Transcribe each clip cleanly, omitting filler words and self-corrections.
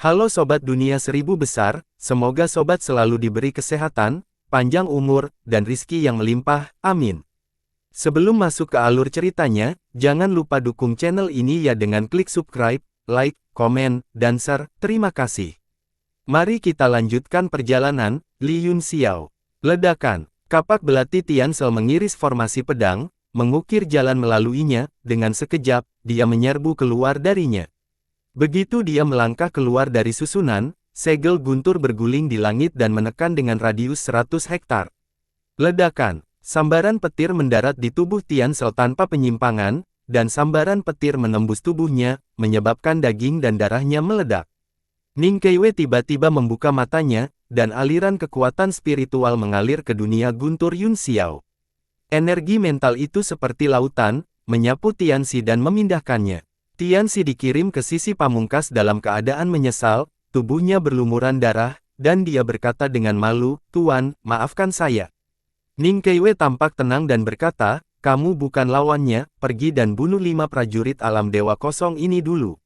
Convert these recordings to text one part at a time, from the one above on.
Halo Sobat Dunia Seribu Besar, semoga Sobat selalu diberi kesehatan, panjang umur, dan rizki yang melimpah, amin. Sebelum masuk ke alur ceritanya, jangan lupa dukung channel ini ya dengan klik subscribe, like, komen, dan share, terima kasih. Mari kita lanjutkan perjalanan, Li Yun Xiao. Ledakan, kapak belati Tiansel mengiris formasi pedang, mengukir jalan melaluinya, dengan sekejap, dia menyerbu keluar darinya. Begitu dia melangkah keluar dari susunan, segel guntur berguling di langit dan menekan dengan radius 100 hektar. Ledakan, sambaran petir mendarat di tubuh Tiansel tanpa penyimpangan, dan sambaran petir menembus tubuhnya, menyebabkan daging dan darahnya meledak. Ning Keiwei tiba-tiba membuka matanya, dan aliran kekuatan spiritual mengalir ke dunia guntur Yun Xiao. Energi mental itu seperti lautan, menyapu Tianxi dan memindahkannya. Tianxi dikirim ke sisi pamungkas dalam keadaan menyesal, tubuhnya berlumuran darah, dan dia berkata dengan malu, "Tuan, maafkan saya." Ning Keiwei tampak tenang dan berkata, "Kamu bukan lawannya, pergi dan bunuh 5 prajurit alam Dewa Kosong ini dulu."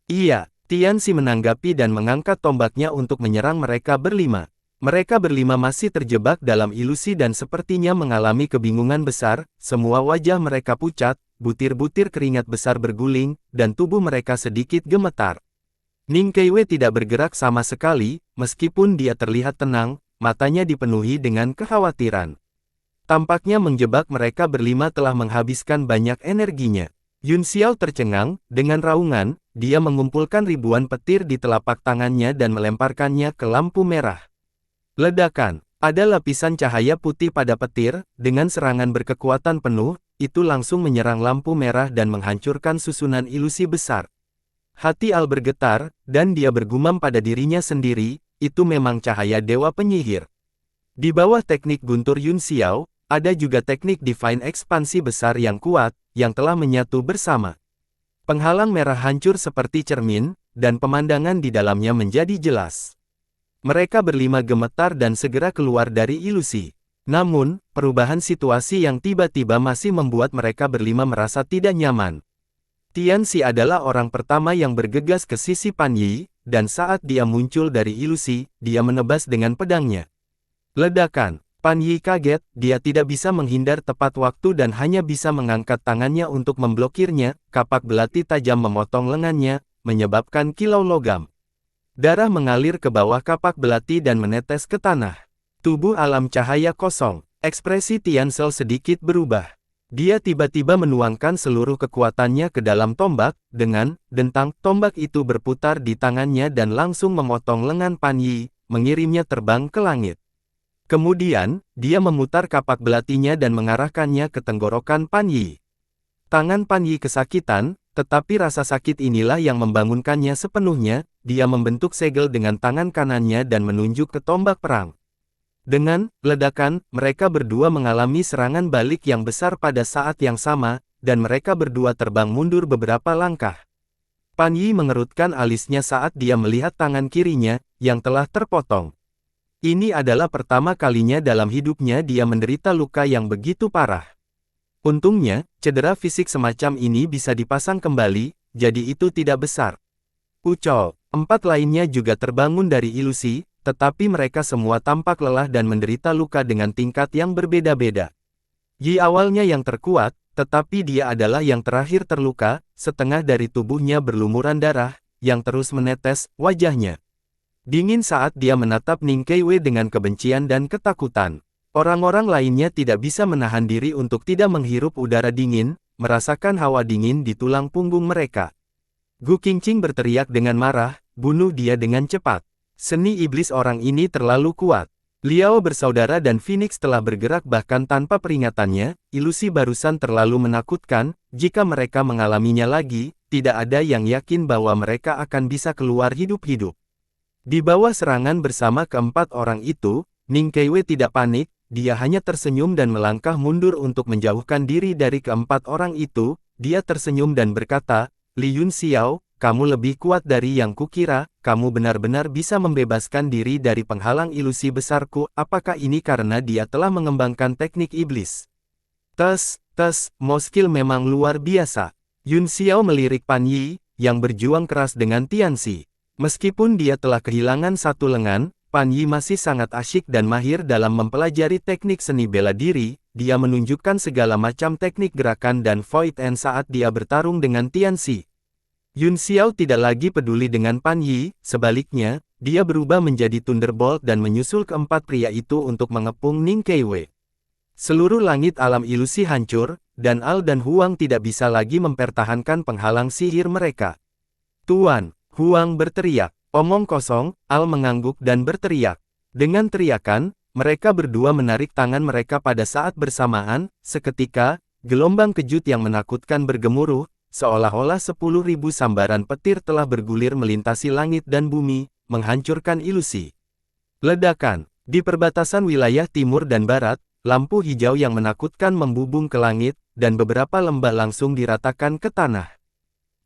Iya, Tianxi menanggapi dan mengangkat tombaknya untuk menyerang mereka berlima. Mereka berlima masih terjebak dalam ilusi dan sepertinya mengalami kebingungan besar, semua wajah mereka pucat, butir-butir keringat besar berguling, dan tubuh mereka sedikit gemetar. Ning Keiwei tidak bergerak sama sekali, meskipun dia terlihat tenang, matanya dipenuhi dengan kekhawatiran. Tampaknya menjebak mereka berlima telah menghabiskan banyak energinya. Yun Xiao tercengang, dengan raungan, dia mengumpulkan ribuan petir di telapak tangannya dan melemparkannya ke lampu merah. Ledakan, ada lapisan cahaya putih pada petir, dengan serangan berkekuatan penuh, itu langsung menyerang lampu merah dan menghancurkan susunan ilusi besar. Hati Al bergetar, dan dia bergumam pada dirinya sendiri, itu memang cahaya dewa penyihir. Di bawah teknik guntur Yun Xiao, ada juga teknik divine ekspansi besar yang kuat, yang telah menyatu bersama. Penghalang merah hancur seperti cermin, dan pemandangan di dalamnya menjadi jelas. Mereka berlima gemetar dan segera keluar dari ilusi. Namun, perubahan situasi yang tiba-tiba masih membuat mereka berlima merasa tidak nyaman. Tianxi adalah orang pertama yang bergegas ke sisi Pan Yi, dan saat dia muncul dari ilusi, dia menebas dengan pedangnya. Ledakan, Pan Yi kaget, dia tidak bisa menghindar tepat waktu dan hanya bisa mengangkat tangannya untuk memblokirnya, kapak belati tajam memotong lengannya, menyebabkan kilau logam. Darah mengalir ke bawah kapak belati dan menetes ke tanah. Tubuh alam cahaya kosong. Ekspresi Tiansel sedikit berubah. Dia tiba-tiba menuangkan seluruh kekuatannya ke dalam tombak, dengan dentang, tombak itu berputar di tangannya dan langsung memotong lengan Pan Yi, mengirimnya terbang ke langit. Kemudian, dia memutar kapak belatinya dan mengarahkannya ke tenggorokan Pan Yi. Tangan Pan Yi kesakitan, tetapi rasa sakit inilah yang membangunkannya sepenuhnya. Dia membentuk segel dengan tangan kanannya dan menunjuk ke tombak perang. Dengan ledakan, mereka berdua mengalami serangan balik yang besar pada saat yang sama, dan mereka berdua terbang mundur beberapa langkah. Pan Yi mengerutkan alisnya saat dia melihat tangan kirinya, yang telah terpotong. Ini adalah pertama kalinya dalam hidupnya dia menderita luka yang begitu parah. Untungnya, cedera fisik semacam ini bisa dipasang kembali, jadi itu tidak besar. Ucol, 4 lainnya juga terbangun dari ilusi, tetapi mereka semua tampak lelah dan menderita luka dengan tingkat yang berbeda-beda. Yi awalnya yang terkuat, tetapi dia adalah yang terakhir terluka, setengah dari tubuhnya berlumuran darah, yang terus menetes, wajahnya dingin saat dia menatap Ning Keiwei dengan kebencian dan ketakutan. Orang-orang lainnya tidak bisa menahan diri untuk tidak menghirup udara dingin, merasakan hawa dingin di tulang punggung mereka. Gu Qingqing berteriak dengan marah, "Bunuh dia dengan cepat. Seni iblis orang ini terlalu kuat." Liao bersaudara dan Phoenix telah bergerak bahkan tanpa peringatannya, ilusi barusan terlalu menakutkan, jika mereka mengalaminya lagi, tidak ada yang yakin bahwa mereka akan bisa keluar hidup-hidup. Di bawah serangan bersama keempat orang itu, Ning Keiwei tidak panik, dia hanya tersenyum dan melangkah mundur untuk menjauhkan diri dari keempat orang itu. Dia tersenyum dan berkata, "Li Yun Xiao, kamu lebih kuat dari yang kukira, kamu benar-benar bisa membebaskan diri dari penghalang ilusi besarku, apakah ini karena dia telah mengembangkan teknik iblis?" Mo skill memang luar biasa. Yun Xiao melirik Pan Yi, yang berjuang keras dengan Tianxi. Meskipun dia telah kehilangan satu lengan, Pan Yi masih sangat asyik dan mahir dalam mempelajari teknik seni bela diri. Dia menunjukkan segala macam teknik gerakan dan Void End saat dia bertarung dengan Tianxi. Yun Xiao tidak lagi peduli dengan Pan Yi, sebaliknya, dia berubah menjadi Thunderbolt dan menyusul keempat pria itu untuk mengepung Ning Keiwei. Seluruh langit alam ilusi hancur, dan Al dan Huang tidak bisa lagi mempertahankan penghalang sihir mereka. Tuan, Huang berteriak. Omong kosong, Al mengangguk dan berteriak. Dengan teriakan, mereka berdua menarik tangan mereka pada saat bersamaan, seketika, gelombang kejut yang menakutkan bergemuruh, seolah-olah 10.000 sambaran petir telah bergulir melintasi langit dan bumi, menghancurkan ilusi. Ledakan. Di perbatasan wilayah timur dan barat, lampu hijau yang menakutkan membubung ke langit, dan beberapa lembah langsung diratakan ke tanah.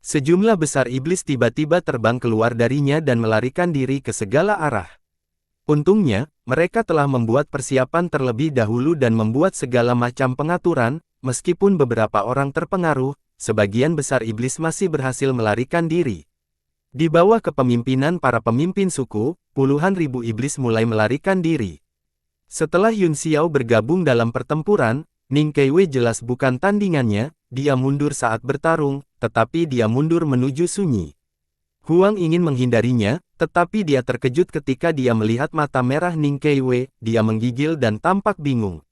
Sejumlah besar iblis tiba-tiba terbang keluar darinya dan melarikan diri ke segala arah. Untungnya, mereka telah membuat persiapan terlebih dahulu dan membuat segala macam pengaturan, meskipun beberapa orang terpengaruh, sebagian besar iblis masih berhasil melarikan diri. Di bawah kepemimpinan para pemimpin suku, puluhan ribu iblis mulai melarikan diri. Setelah Yun Xiao bergabung dalam pertempuran, Ning Keiwei jelas bukan tandingannya, dia mundur saat bertarung, tetapi dia mundur menuju sunyi. Huang ingin menghindarinya, tetapi dia terkejut ketika dia melihat mata merah Ning Keiwei, dia menggigil dan tampak bingung.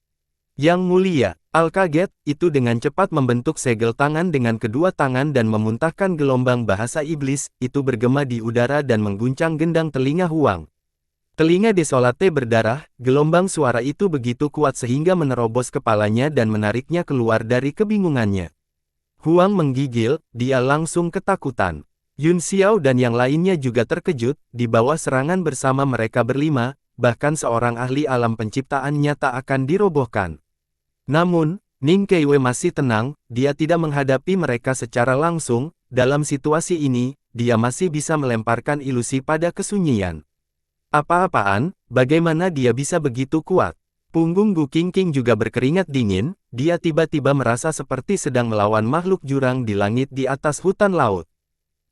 Yang mulia, Al kaget, itu dengan cepat membentuk segel tangan dengan kedua tangan dan memuntahkan gelombang bahasa iblis, itu bergema di udara dan mengguncang gendang telinga Huang. Telinga Desolate berdarah, gelombang suara itu begitu kuat sehingga menerobos kepalanya dan menariknya keluar dari kebingungannya. Huang menggigil, dia langsung ketakutan. Yun Xiao dan yang lainnya juga terkejut, di bawah serangan bersama mereka berlima, bahkan seorang ahli alam penciptaan nyata akan dirobohkan. Namun, Ning Keiwei masih tenang, dia tidak menghadapi mereka secara langsung, dalam situasi ini, dia masih bisa melemparkan ilusi pada kesunyian. Apa-apaan, bagaimana dia bisa begitu kuat? Punggung Gu Qingqing juga berkeringat dingin, dia tiba-tiba merasa seperti sedang melawan makhluk jurang di langit di atas hutan laut.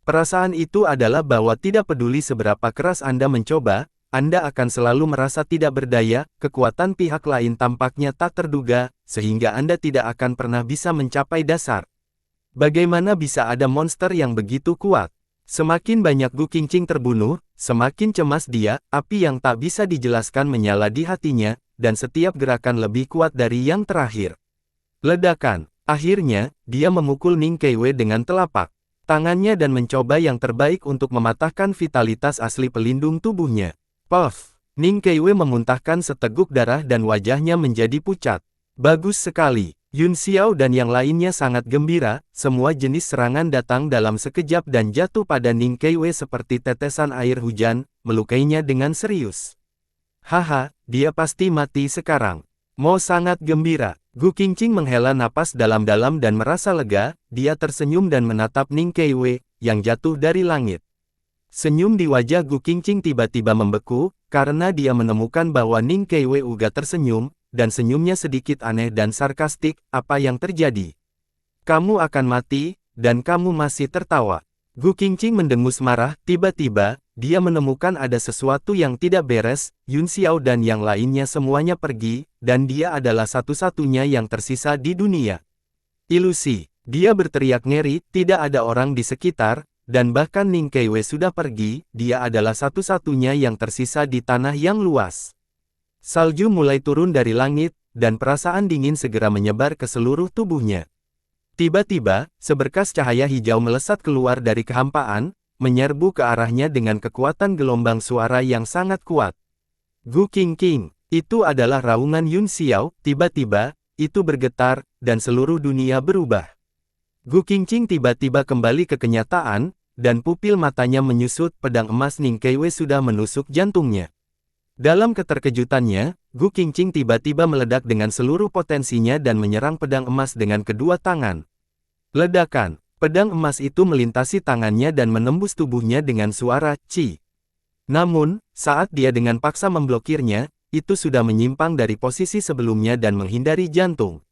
Perasaan itu adalah bahwa tidak peduli seberapa keras Anda mencoba, Anda akan selalu merasa tidak berdaya, kekuatan pihak lain tampaknya tak terduga, sehingga Anda tidak akan pernah bisa mencapai dasar. Bagaimana bisa ada monster yang begitu kuat? Semakin banyak Gu Qingqing terbunuh, semakin cemas dia, api yang tak bisa dijelaskan menyala di hatinya, dan setiap gerakan lebih kuat dari yang terakhir. Ledakan. Akhirnya, dia memukul Ning Keiwei dengan telapak tangannya dan mencoba yang terbaik untuk mematahkan vitalitas asli pelindung tubuhnya. Puff! Ning Keiwei memuntahkan seteguk darah dan wajahnya menjadi pucat. Bagus sekali. Yun Xiao dan yang lainnya sangat gembira, semua jenis serangan datang dalam sekejap dan jatuh pada Ning Keiwei seperti tetesan air hujan, melukainya dengan serius. Haha, dia pasti mati sekarang. Mo sangat gembira. Gu Qingqing menghela napas dalam-dalam dan merasa lega, dia tersenyum dan menatap Ning Keiwei, yang jatuh dari langit. Senyum di wajah Gu Qingqing tiba-tiba membeku, karena dia menemukan bahwa Ning Keiwei juga tersenyum, dan senyumnya sedikit aneh dan sarkastik, apa yang terjadi? Kamu akan mati, dan kamu masih tertawa. Gu Qingqing mendengus marah, tiba-tiba, dia menemukan ada sesuatu yang tidak beres, Yun Xiao dan yang lainnya semuanya pergi, dan dia adalah satu-satunya yang tersisa di dunia. Ilusi. Dia berteriak ngeri, tidak ada orang di sekitar, dan bahkan Ning Keiwei sudah pergi, dia adalah satu-satunya yang tersisa di tanah yang luas. Salju mulai turun dari langit, dan perasaan dingin segera menyebar ke seluruh tubuhnya. Tiba-tiba, seberkas cahaya hijau melesat keluar dari kehampaan, menyerbu ke arahnya dengan kekuatan gelombang suara yang sangat kuat. Gu Qingqing, itu adalah raungan Yun Xiao, tiba-tiba, itu bergetar, dan seluruh dunia berubah. Gu Qingqing tiba-tiba kembali ke kenyataan, dan pupil matanya menyusut, pedang emas Ning Keiwei sudah menusuk jantungnya. Dalam keterkejutannya, Gu Qingqing tiba-tiba meledak dengan seluruh potensinya dan menyerang pedang emas dengan kedua tangan. Ledakan. Pedang emas itu melintasi tangannya dan menembus tubuhnya dengan suara "ci". Namun, saat dia dengan paksa memblokirnya, itu sudah menyimpang dari posisi sebelumnya dan menghindari jantung.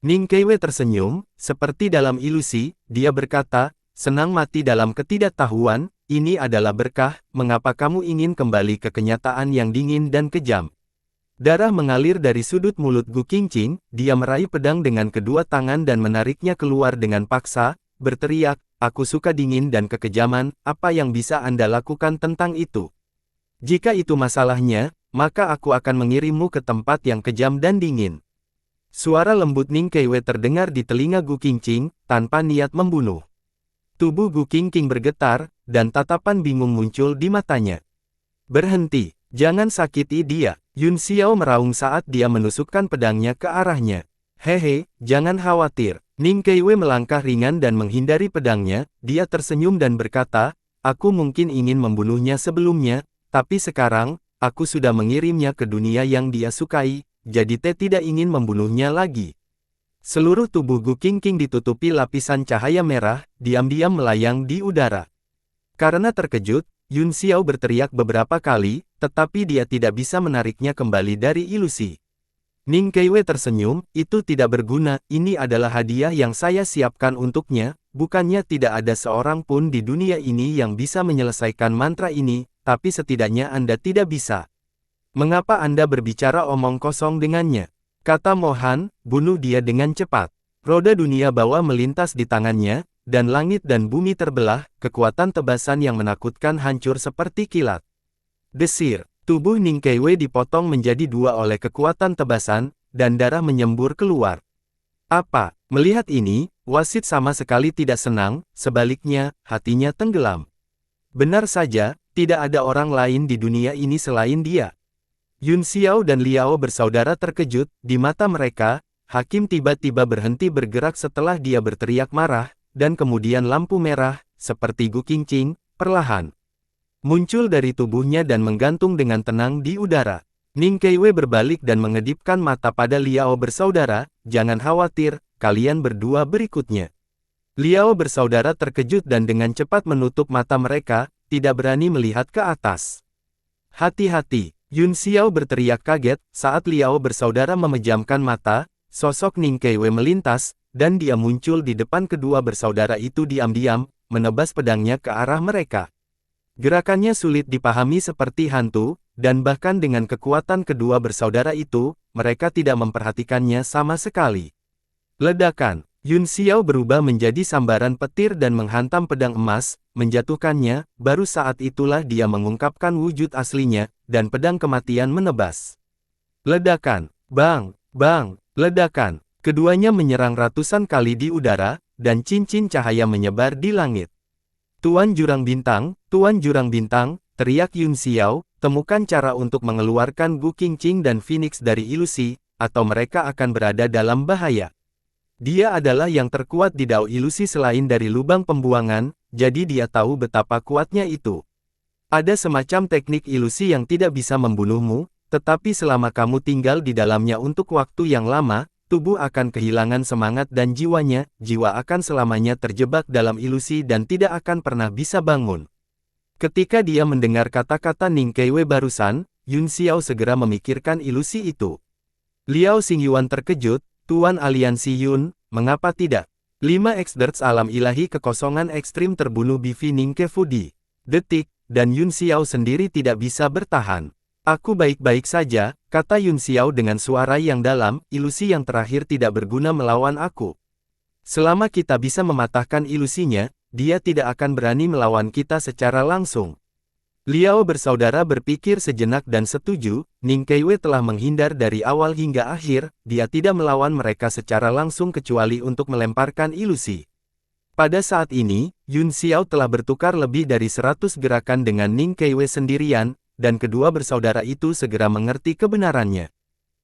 Ning Keiwei tersenyum, seperti dalam ilusi, dia berkata, senang mati dalam ketidaktahuan, ini adalah berkah, mengapa kamu ingin kembali ke kenyataan yang dingin dan kejam? Darah mengalir dari sudut mulut Gu Qingqing, dia meraih pedang dengan kedua tangan dan menariknya keluar dengan paksa, berteriak, aku suka dingin dan kekejaman, apa yang bisa Anda lakukan tentang itu? Jika itu masalahnya, maka aku akan mengirimmu ke tempat yang kejam dan dingin. Suara lembut Ning Keiwei terdengar di telinga Gu Qingqing, tanpa niat membunuh. Tubuh Gu Qingqing bergetar, dan tatapan bingung muncul di matanya. Berhenti, jangan sakiti dia. Yun Xiao meraung saat dia menusukkan pedangnya ke arahnya. Hehe, jangan khawatir. Ning Keiwei melangkah ringan dan menghindari pedangnya, dia tersenyum dan berkata, aku mungkin ingin membunuhnya sebelumnya, tapi sekarang, aku sudah mengirimnya ke dunia yang dia sukai, jadi tidak ingin membunuhnya lagi. Seluruh tubuh Gu Qingqing ditutupi lapisan cahaya merah, diam-diam melayang di udara. Karena terkejut, Yun Xiao berteriak beberapa kali, tetapi dia tidak bisa menariknya kembali dari ilusi. Ning Keiwei tersenyum, itu tidak berguna, ini adalah hadiah yang saya siapkan untuknya, bukannya tidak ada seorang pun di dunia ini yang bisa menyelesaikan mantra ini, tapi setidaknya Anda tidak bisa. Mengapa Anda berbicara omong kosong dengannya? Kata Mohan, bunuh dia dengan cepat. Roda dunia bawah melintas di tangannya, dan langit dan bumi terbelah, kekuatan tebasan yang menakutkan hancur seperti kilat. Desir, tubuh Ning Keiwei dipotong menjadi dua oleh kekuatan tebasan, dan darah menyembur keluar. Apa? Melihat ini, wasit sama sekali tidak senang, sebaliknya, hatinya tenggelam. Benar saja, tidak ada orang lain di dunia ini selain dia. Yun Xiao dan Liao bersaudara terkejut, di mata mereka, hakim tiba-tiba berhenti bergerak setelah dia berteriak marah, dan kemudian lampu merah, seperti Gu Qingqing, perlahan muncul dari tubuhnya dan menggantung dengan tenang di udara. Ning Keiwei berbalik dan mengedipkan mata pada Liao bersaudara, jangan khawatir, kalian berdua berikutnya. Liao bersaudara terkejut dan dengan cepat menutup mata mereka, tidak berani melihat ke atas. Hati-hati, Yun Xiao berteriak kaget, saat Liao bersaudara memejamkan mata, sosok Ning Keiwei melintas, dan dia muncul di depan kedua bersaudara itu diam-diam, menebas pedangnya ke arah mereka. Gerakannya sulit dipahami seperti hantu, dan bahkan dengan kekuatan kedua bersaudara itu, mereka tidak memperhatikannya sama sekali. Ledakan, Yun Xiao berubah menjadi sambaran petir dan menghantam pedang emas, menjatuhkannya, baru saat itulah dia mengungkapkan wujud aslinya, dan pedang kematian menebas. Ledakan, bang, bang, ledakan, keduanya menyerang ratusan kali di udara, dan cincin cahaya menyebar di langit. Tuan Jurang Bintang, teriak Yun Xiao, temukan cara untuk mengeluarkan Gu Qingqing dan Phoenix dari ilusi, atau mereka akan berada dalam bahaya. Dia adalah yang terkuat di dao ilusi selain dari lubang pembuangan, jadi dia tahu betapa kuatnya itu. Ada semacam teknik ilusi yang tidak bisa membunuhmu, tetapi selama kamu tinggal di dalamnya untuk waktu yang lama, tubuh akan kehilangan semangat dan jiwanya, jiwa akan selamanya terjebak dalam ilusi dan tidak akan pernah bisa bangun. Ketika dia mendengar kata-kata Ning Keiwei barusan, Yun Xiao segera memikirkan ilusi itu. Liao Xingyuan terkejut, Tuan Aliansi Yun, mengapa tidak? 5 Exderts alam ilahi kekosongan ekstrim terbunuh Bivi Ning Kefudi. Detik, dan Yun Xiao sendiri tidak bisa bertahan. Aku baik-baik saja, kata Yun Xiao dengan suara yang dalam, ilusi yang terakhir tidak berguna melawan aku. Selama kita bisa mematahkan ilusinya, dia tidak akan berani melawan kita secara langsung. Liao bersaudara berpikir sejenak dan setuju, Ning Keiwei telah menghindar dari awal hingga akhir, dia tidak melawan mereka secara langsung kecuali untuk melemparkan ilusi. Pada saat ini, Yun Xiao telah bertukar lebih dari 100 gerakan dengan Ning Keiwei sendirian, dan kedua bersaudara itu segera mengerti kebenarannya.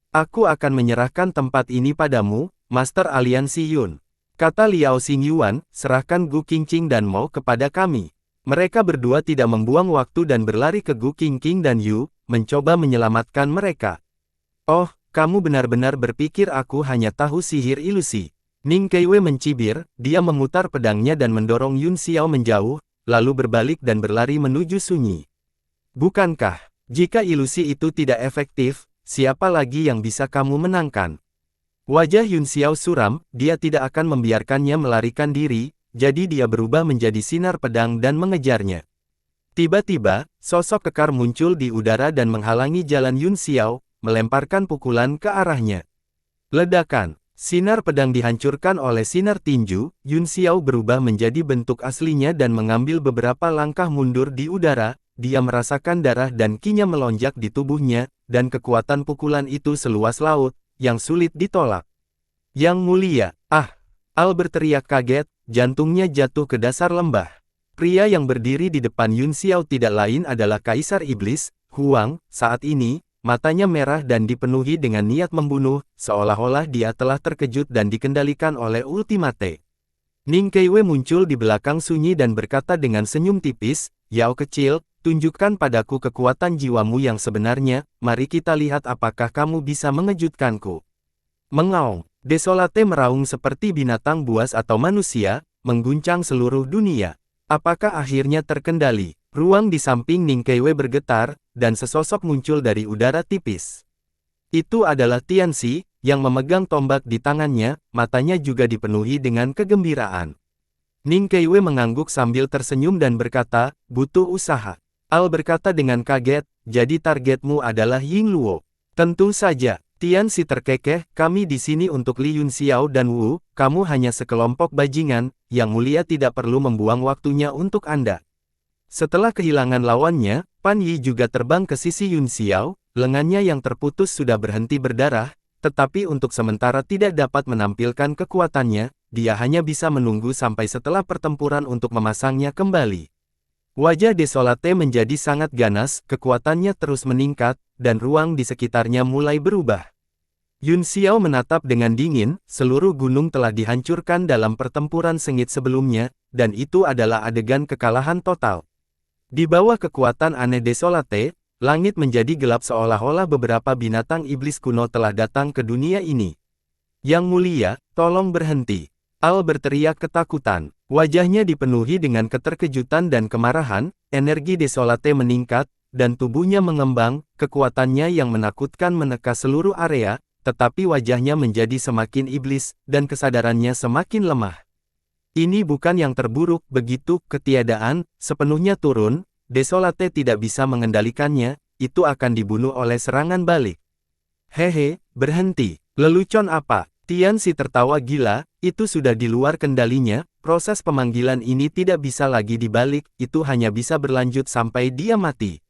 Aku akan menyerahkan tempat ini padamu, Master Aliansi Yun. Kata Liao Xingyuan, serahkan Gu Qingqing dan Mo kepada kami. Mereka berdua tidak membuang waktu dan berlari ke Gu Qingqing dan Yu, mencoba menyelamatkan mereka. Oh, kamu benar-benar berpikir aku hanya tahu sihir ilusi. Ning Keiwei mencibir, dia memutar pedangnya dan mendorong Yun Xiao menjauh, lalu berbalik dan berlari menuju sunyi. Bukankah, jika ilusi itu tidak efektif, siapa lagi yang bisa kamu menangkan? Wajah Yun Xiao suram, dia tidak akan membiarkannya melarikan diri, jadi dia berubah menjadi sinar pedang dan mengejarnya. Tiba-tiba, sosok kekar muncul di udara dan menghalangi jalan Yun Xiao, melemparkan pukulan ke arahnya. Ledakan. Sinar pedang dihancurkan oleh sinar tinju, Yun Xiao berubah menjadi bentuk aslinya dan mengambil beberapa langkah mundur di udara, dia merasakan darah dan kinya melonjak di tubuhnya, dan kekuatan pukulan itu seluas laut, yang sulit ditolak. Yang mulia, Al berteriak kaget, jantungnya jatuh ke dasar lembah. Pria yang berdiri di depan Yun Xiao tidak lain adalah Kaisar Iblis, Huang, saat ini, matanya merah dan dipenuhi dengan niat membunuh, seolah-olah dia telah terkejut dan dikendalikan oleh Ultimate. Ning Keiwei muncul di belakang Sunyi dan berkata dengan senyum tipis, "Yao kecil, tunjukkan padaku kekuatan jiwamu yang sebenarnya, mari kita lihat apakah kamu bisa mengejutkanku." Mengaung, Desolate meraung seperti binatang buas atau manusia, mengguncang seluruh dunia. Apakah akhirnya terkendali? Ruang di samping Ning Keiwei bergetar, dan sesosok muncul dari udara tipis. Itu adalah Tianxi, yang memegang tombak di tangannya, matanya juga dipenuhi dengan kegembiraan. Ning Keiwei mengangguk sambil tersenyum dan berkata, "Butuh usaha." Al berkata dengan kaget, "Jadi targetmu adalah Ying Luo?" "Tentu saja." Tianxi terkekeh, "Kami di sini untuk Li Yun Xiao dan Wu, kamu hanya sekelompok bajingan, yang mulia tidak perlu membuang waktunya untuk Anda." Setelah kehilangan lawannya, Pan Yi juga terbang ke sisi Yun Xiao, lengannya yang terputus sudah berhenti berdarah, tetapi untuk sementara tidak dapat menampilkan kekuatannya, dia hanya bisa menunggu sampai setelah pertempuran untuk memasangnya kembali. Wajah Desolate menjadi sangat ganas, kekuatannya terus meningkat, dan ruang di sekitarnya mulai berubah. Yun Xiao menatap dengan dingin, seluruh gunung telah dihancurkan dalam pertempuran sengit sebelumnya, dan itu adalah adegan kekalahan total. Di bawah kekuatan aneh Desolate, langit menjadi gelap seolah-olah beberapa binatang iblis kuno telah datang ke dunia ini. "Yang mulia, tolong berhenti." Al berteriak ketakutan. Wajahnya dipenuhi dengan keterkejutan dan kemarahan, energi Desolate meningkat, dan tubuhnya mengembang, kekuatannya yang menakutkan meneka seluruh area, tetapi wajahnya menjadi semakin iblis, dan kesadarannya semakin lemah. Ini bukan yang terburuk, begitu ketiadaan sepenuhnya turun, Desolate tidak bisa mengendalikannya, itu akan dibunuh oleh serangan balik. "Hehe, berhenti, lelucon apa?" Tianxi tertawa gila, "Itu sudah di luar kendalinya, proses pemanggilan ini tidak bisa lagi dibalik, itu hanya bisa berlanjut sampai dia mati."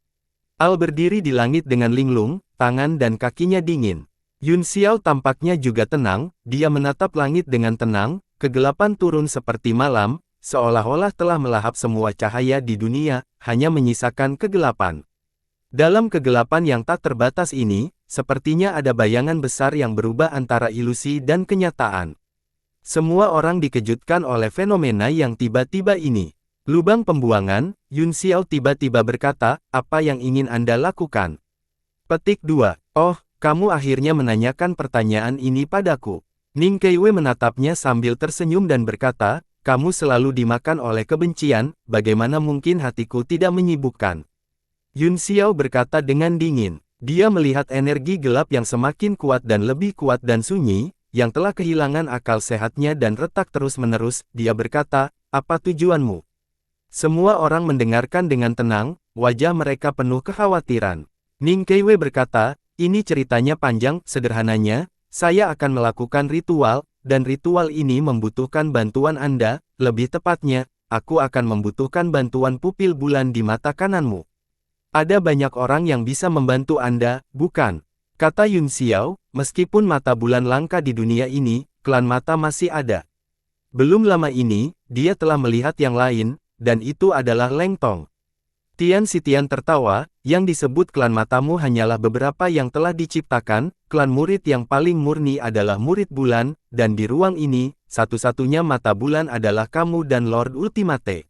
Al berdiri di langit dengan linglung, tangan dan kakinya dingin. Yun Xiao tampaknya juga tenang, dia menatap langit dengan tenang, kegelapan turun seperti malam, seolah-olah telah melahap semua cahaya di dunia, hanya menyisakan kegelapan. Dalam kegelapan yang tak terbatas ini, sepertinya ada bayangan besar yang berubah antara ilusi dan kenyataan. Semua orang dikejutkan oleh fenomena yang tiba-tiba ini. Lubang pembuangan, Yun Xiao tiba-tiba berkata, "Apa yang ingin Anda lakukan?" Petik 2. "Oh, kamu akhirnya menanyakan pertanyaan ini padaku." Ning Keiwei menatapnya sambil tersenyum dan berkata, "Kamu selalu dimakan oleh kebencian, bagaimana mungkin hatiku tidak menyibukkan?" Yun Xiao berkata dengan dingin. Dia melihat energi gelap yang semakin kuat dan lebih kuat dan sunyi, yang telah kehilangan akal sehatnya dan retak terus-menerus. Dia berkata, "Apa tujuanmu?" Semua orang mendengarkan dengan tenang, wajah mereka penuh kekhawatiran. Ning Keiwei berkata, "Ini ceritanya panjang, sederhananya, saya akan melakukan ritual, dan ritual ini membutuhkan bantuan Anda, lebih tepatnya, aku akan membutuhkan bantuan pupil bulan di mata kananmu. Ada banyak orang yang bisa membantu Anda, bukan?" Kata Yun Xiao, "Meskipun mata bulan langka di dunia ini, klan mata masih ada." Belum lama ini, dia telah melihat yang lain, dan itu adalah Leng Tong. Tian Xitian tertawa, "Yang disebut klan matamu hanyalah beberapa yang telah diciptakan, klan murid yang paling murni adalah murid bulan, dan di ruang ini, satu-satunya mata bulan adalah kamu dan Lord Ultimate."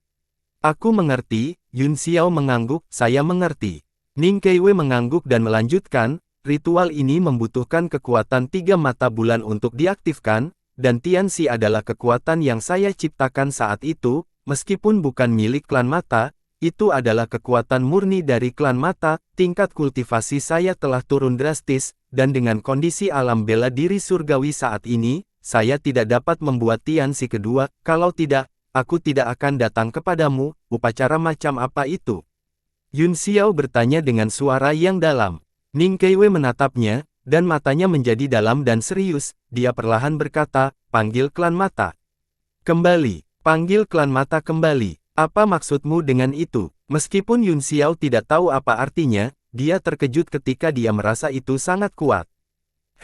"Aku mengerti," Yun Xiao mengangguk, "saya mengerti." Ning Keiwei mengangguk dan melanjutkan, "Ritual ini membutuhkan kekuatan 3 mata bulan untuk diaktifkan, dan Tianxi adalah kekuatan yang saya ciptakan saat itu, meskipun bukan milik klan mata. Itu adalah kekuatan murni dari klan mata, tingkat kultivasi saya telah turun drastis, dan dengan kondisi alam bela diri surgawi saat ini, saya tidak dapat membuat Tianxi kedua, kalau tidak, aku tidak akan datang kepadamu." "Upacara macam apa itu?" Yun Xiao bertanya dengan suara yang dalam. Ning Keiwei menatapnya, dan matanya menjadi dalam dan serius. Dia perlahan berkata, panggil klan mata. Kembali, panggil klan mata kembali. Apa maksudmu dengan itu? Meskipun Yun Xiao tidak tahu apa artinya, dia terkejut ketika dia merasa itu sangat kuat.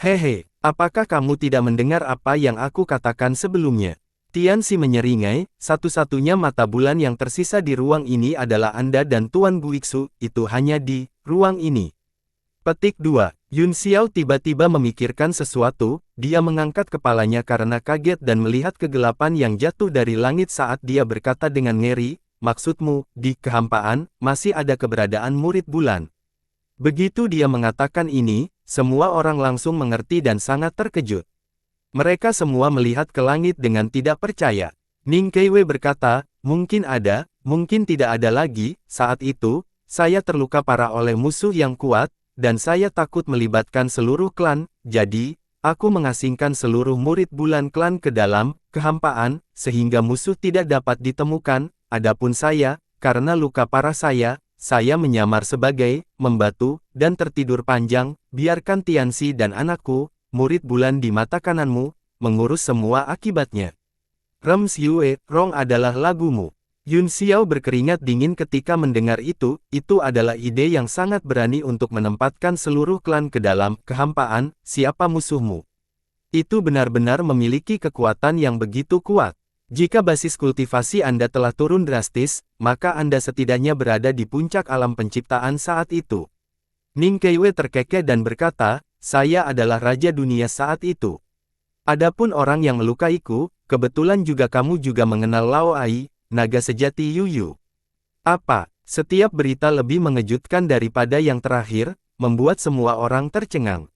Hehe, apakah kamu tidak mendengar apa yang aku katakan sebelumnya? Tianxi menyeringai, satu-satunya mata bulan yang tersisa di ruang ini adalah Anda dan Tuan Guiksu, itu hanya di ruang ini. Petik 2. Yun Xiao tiba-tiba memikirkan sesuatu, dia mengangkat kepalanya karena kaget dan melihat kegelapan yang jatuh dari langit saat dia berkata dengan ngeri, maksudmu, di kehampaan, masih ada keberadaan murid bulan. Begitu dia mengatakan ini, semua orang langsung mengerti dan sangat terkejut. Mereka semua melihat ke langit dengan tidak percaya. Ning Keiwei berkata, mungkin ada, mungkin tidak ada lagi. Saat itu, saya terluka parah oleh musuh yang kuat, dan saya takut melibatkan seluruh klan, jadi, aku mengasingkan seluruh murid bulan klan ke dalam kehampaan, sehingga musuh tidak dapat ditemukan. Adapun saya, karena luka parah saya menyamar sebagai membatu dan tertidur panjang. Biarkan Tianxi dan anakku, murid bulan di mata kananmu, mengurus semua akibatnya. Rems Yue, Rong adalah lagumu. Yun Xiao berkeringat dingin ketika mendengar itu adalah ide yang sangat berani untuk menempatkan seluruh klan ke dalam kehampaan. Siapa musuhmu? Itu benar-benar memiliki kekuatan yang begitu kuat. Jika basis kultivasi Anda telah turun drastis, maka Anda setidaknya berada di puncak alam penciptaan saat itu. Ning Keiwei terkekeh dan berkata, saya adalah raja dunia saat itu. Adapun orang yang melukaiku, kebetulan juga kamu juga mengenal Lao Ai, naga sejati Yuyu. Apa? Setiap berita lebih mengejutkan daripada yang terakhir, membuat semua orang tercengang.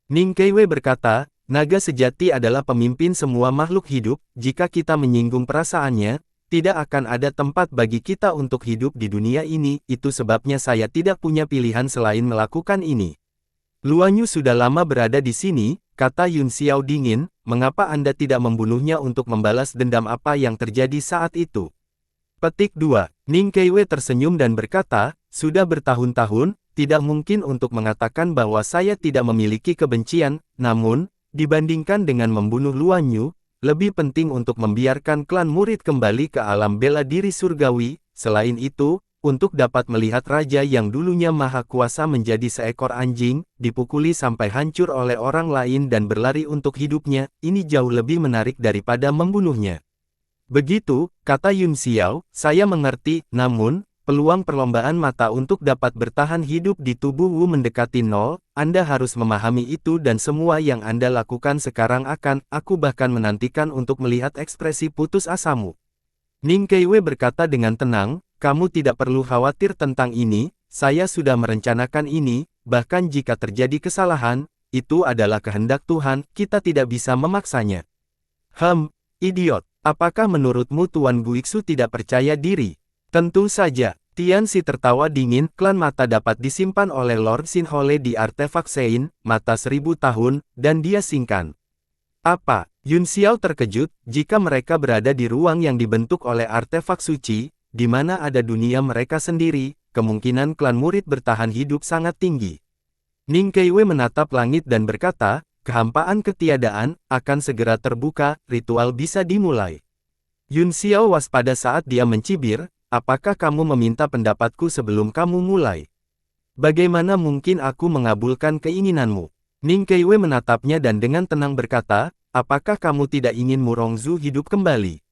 Ning Keiwei berkata, naga sejati adalah pemimpin semua makhluk hidup. Jika kita menyinggung perasaannya, tidak akan ada tempat bagi kita untuk hidup di dunia ini. Itu sebabnya saya tidak punya pilihan selain melakukan ini. Luanyu sudah lama berada di sini, kata Yun Xiao dingin, mengapa Anda tidak membunuhnya untuk membalas dendam apa yang terjadi saat itu? Petik 2. Ning Keiwei tersenyum dan berkata, sudah bertahun-tahun, tidak mungkin untuk mengatakan bahwa saya tidak memiliki kebencian, namun, dibandingkan dengan membunuh Luanyu, lebih penting untuk membiarkan klan murid kembali ke alam bela diri surgawi. Selain itu, untuk dapat melihat raja yang dulunya maha kuasa menjadi seekor anjing, dipukuli sampai hancur oleh orang lain dan berlari untuk hidupnya, ini jauh lebih menarik daripada membunuhnya. Begitu, kata Yun Xiao, saya mengerti, namun, peluang perlombaan mata untuk dapat bertahan hidup di tubuh Wu mendekati nol. Anda harus memahami itu dan semua yang Anda lakukan sekarang aku bahkan menantikan untuk melihat ekspresi putus asamu. Ning Keiwei berkata dengan tenang, kamu tidak perlu khawatir tentang ini, saya sudah merencanakan ini, bahkan jika terjadi kesalahan, itu adalah kehendak Tuhan, kita tidak bisa memaksanya. Idiot, apakah menurutmu Tuan Guiksu tidak percaya diri? Tentu saja, Tianxi tertawa dingin, klan mata dapat disimpan oleh Lord Xinhole di artefak Sein, mata 1000 tahun, dan dia singkan. Apa? Yun Xiao terkejut, jika mereka berada di ruang yang dibentuk oleh artefak suci, di mana ada dunia mereka sendiri, kemungkinan klan murid bertahan hidup sangat tinggi. Ning Keiwei menatap langit dan berkata, kehampaan ketiadaan akan segera terbuka, ritual bisa dimulai. Yun Xiao waspada saat dia mencibir, apakah kamu meminta pendapatku sebelum kamu mulai? Bagaimana mungkin aku mengabulkan keinginanmu? Ning Keiwei menatapnya dan dengan tenang berkata, apakah kamu tidak ingin Murongzu hidup kembali?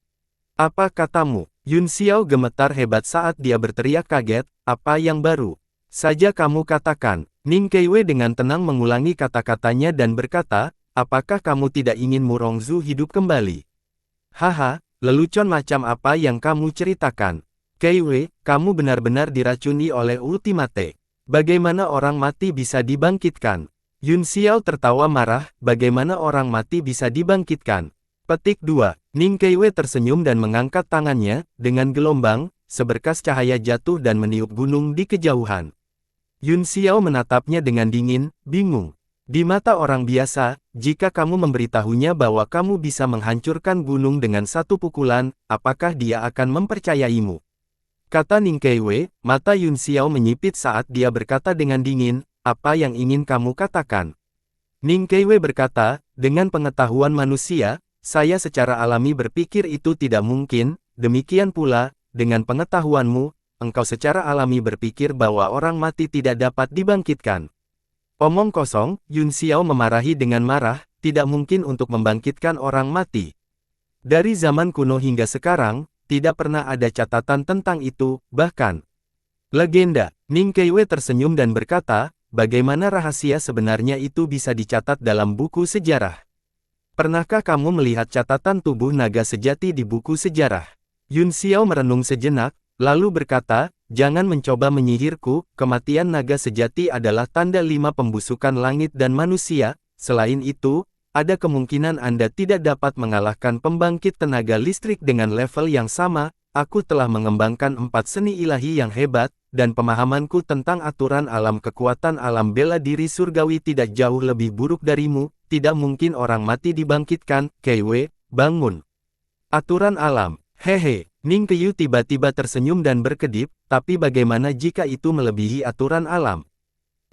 Apa katamu? Yun Xiao gemetar hebat saat dia berteriak kaget, apa yang baru saja kamu katakan? Ning Keiwei dengan tenang mengulangi kata-katanya dan berkata, apakah kamu tidak ingin Murongzu hidup kembali? Haha, lelucon macam apa yang kamu ceritakan? Keiwei, kamu benar-benar diracuni oleh Ultimate. Bagaimana orang mati bisa dibangkitkan? Yun Xiao tertawa marah, bagaimana orang mati bisa dibangkitkan? Petik 2. Ning Keiwei tersenyum dan mengangkat tangannya, dengan gelombang, seberkas cahaya jatuh dan meniup gunung di kejauhan. Yun Xiao menatapnya dengan dingin, bingung. Di mata orang biasa, jika kamu memberitahunya bahwa kamu bisa menghancurkan gunung dengan satu pukulan, apakah dia akan mempercayaimu? kata Ning Keiwei. Mata Yun Xiao menyipit saat dia berkata dengan dingin, apa yang ingin kamu katakan? Ning Keiwei berkata, dengan pengetahuan manusia, saya secara alami berpikir itu tidak mungkin, demikian pula, dengan pengetahuanmu, engkau secara alami berpikir bahwa orang mati tidak dapat dibangkitkan. Omong kosong, Yun Xiao memarahi dengan marah, tidak mungkin untuk membangkitkan orang mati. Dari zaman kuno hingga sekarang, tidak pernah ada catatan tentang itu, bahkan legenda. Ning Keiwei tersenyum dan berkata, bagaimana rahasia sebenarnya itu bisa dicatat dalam buku sejarah? Pernahkah kamu melihat catatan tubuh naga sejati di buku sejarah? Yun Xiao merenung sejenak, lalu berkata, jangan mencoba menyihirku, kematian naga sejati adalah tanda 5 pembusukan langit dan manusia, selain itu, ada kemungkinan Anda tidak dapat mengalahkan pembangkit tenaga listrik dengan level yang sama. Aku telah mengembangkan 4 seni ilahi yang hebat, dan pemahamanku tentang aturan alam kekuatan alam bela diri surgawi tidak jauh lebih buruk darimu, tidak mungkin orang mati dibangkitkan. Keiwei, bangun. Aturan alam, hehe. Ning Keiyu tiba-tiba tersenyum dan berkedip, tapi bagaimana jika itu melebihi aturan alam?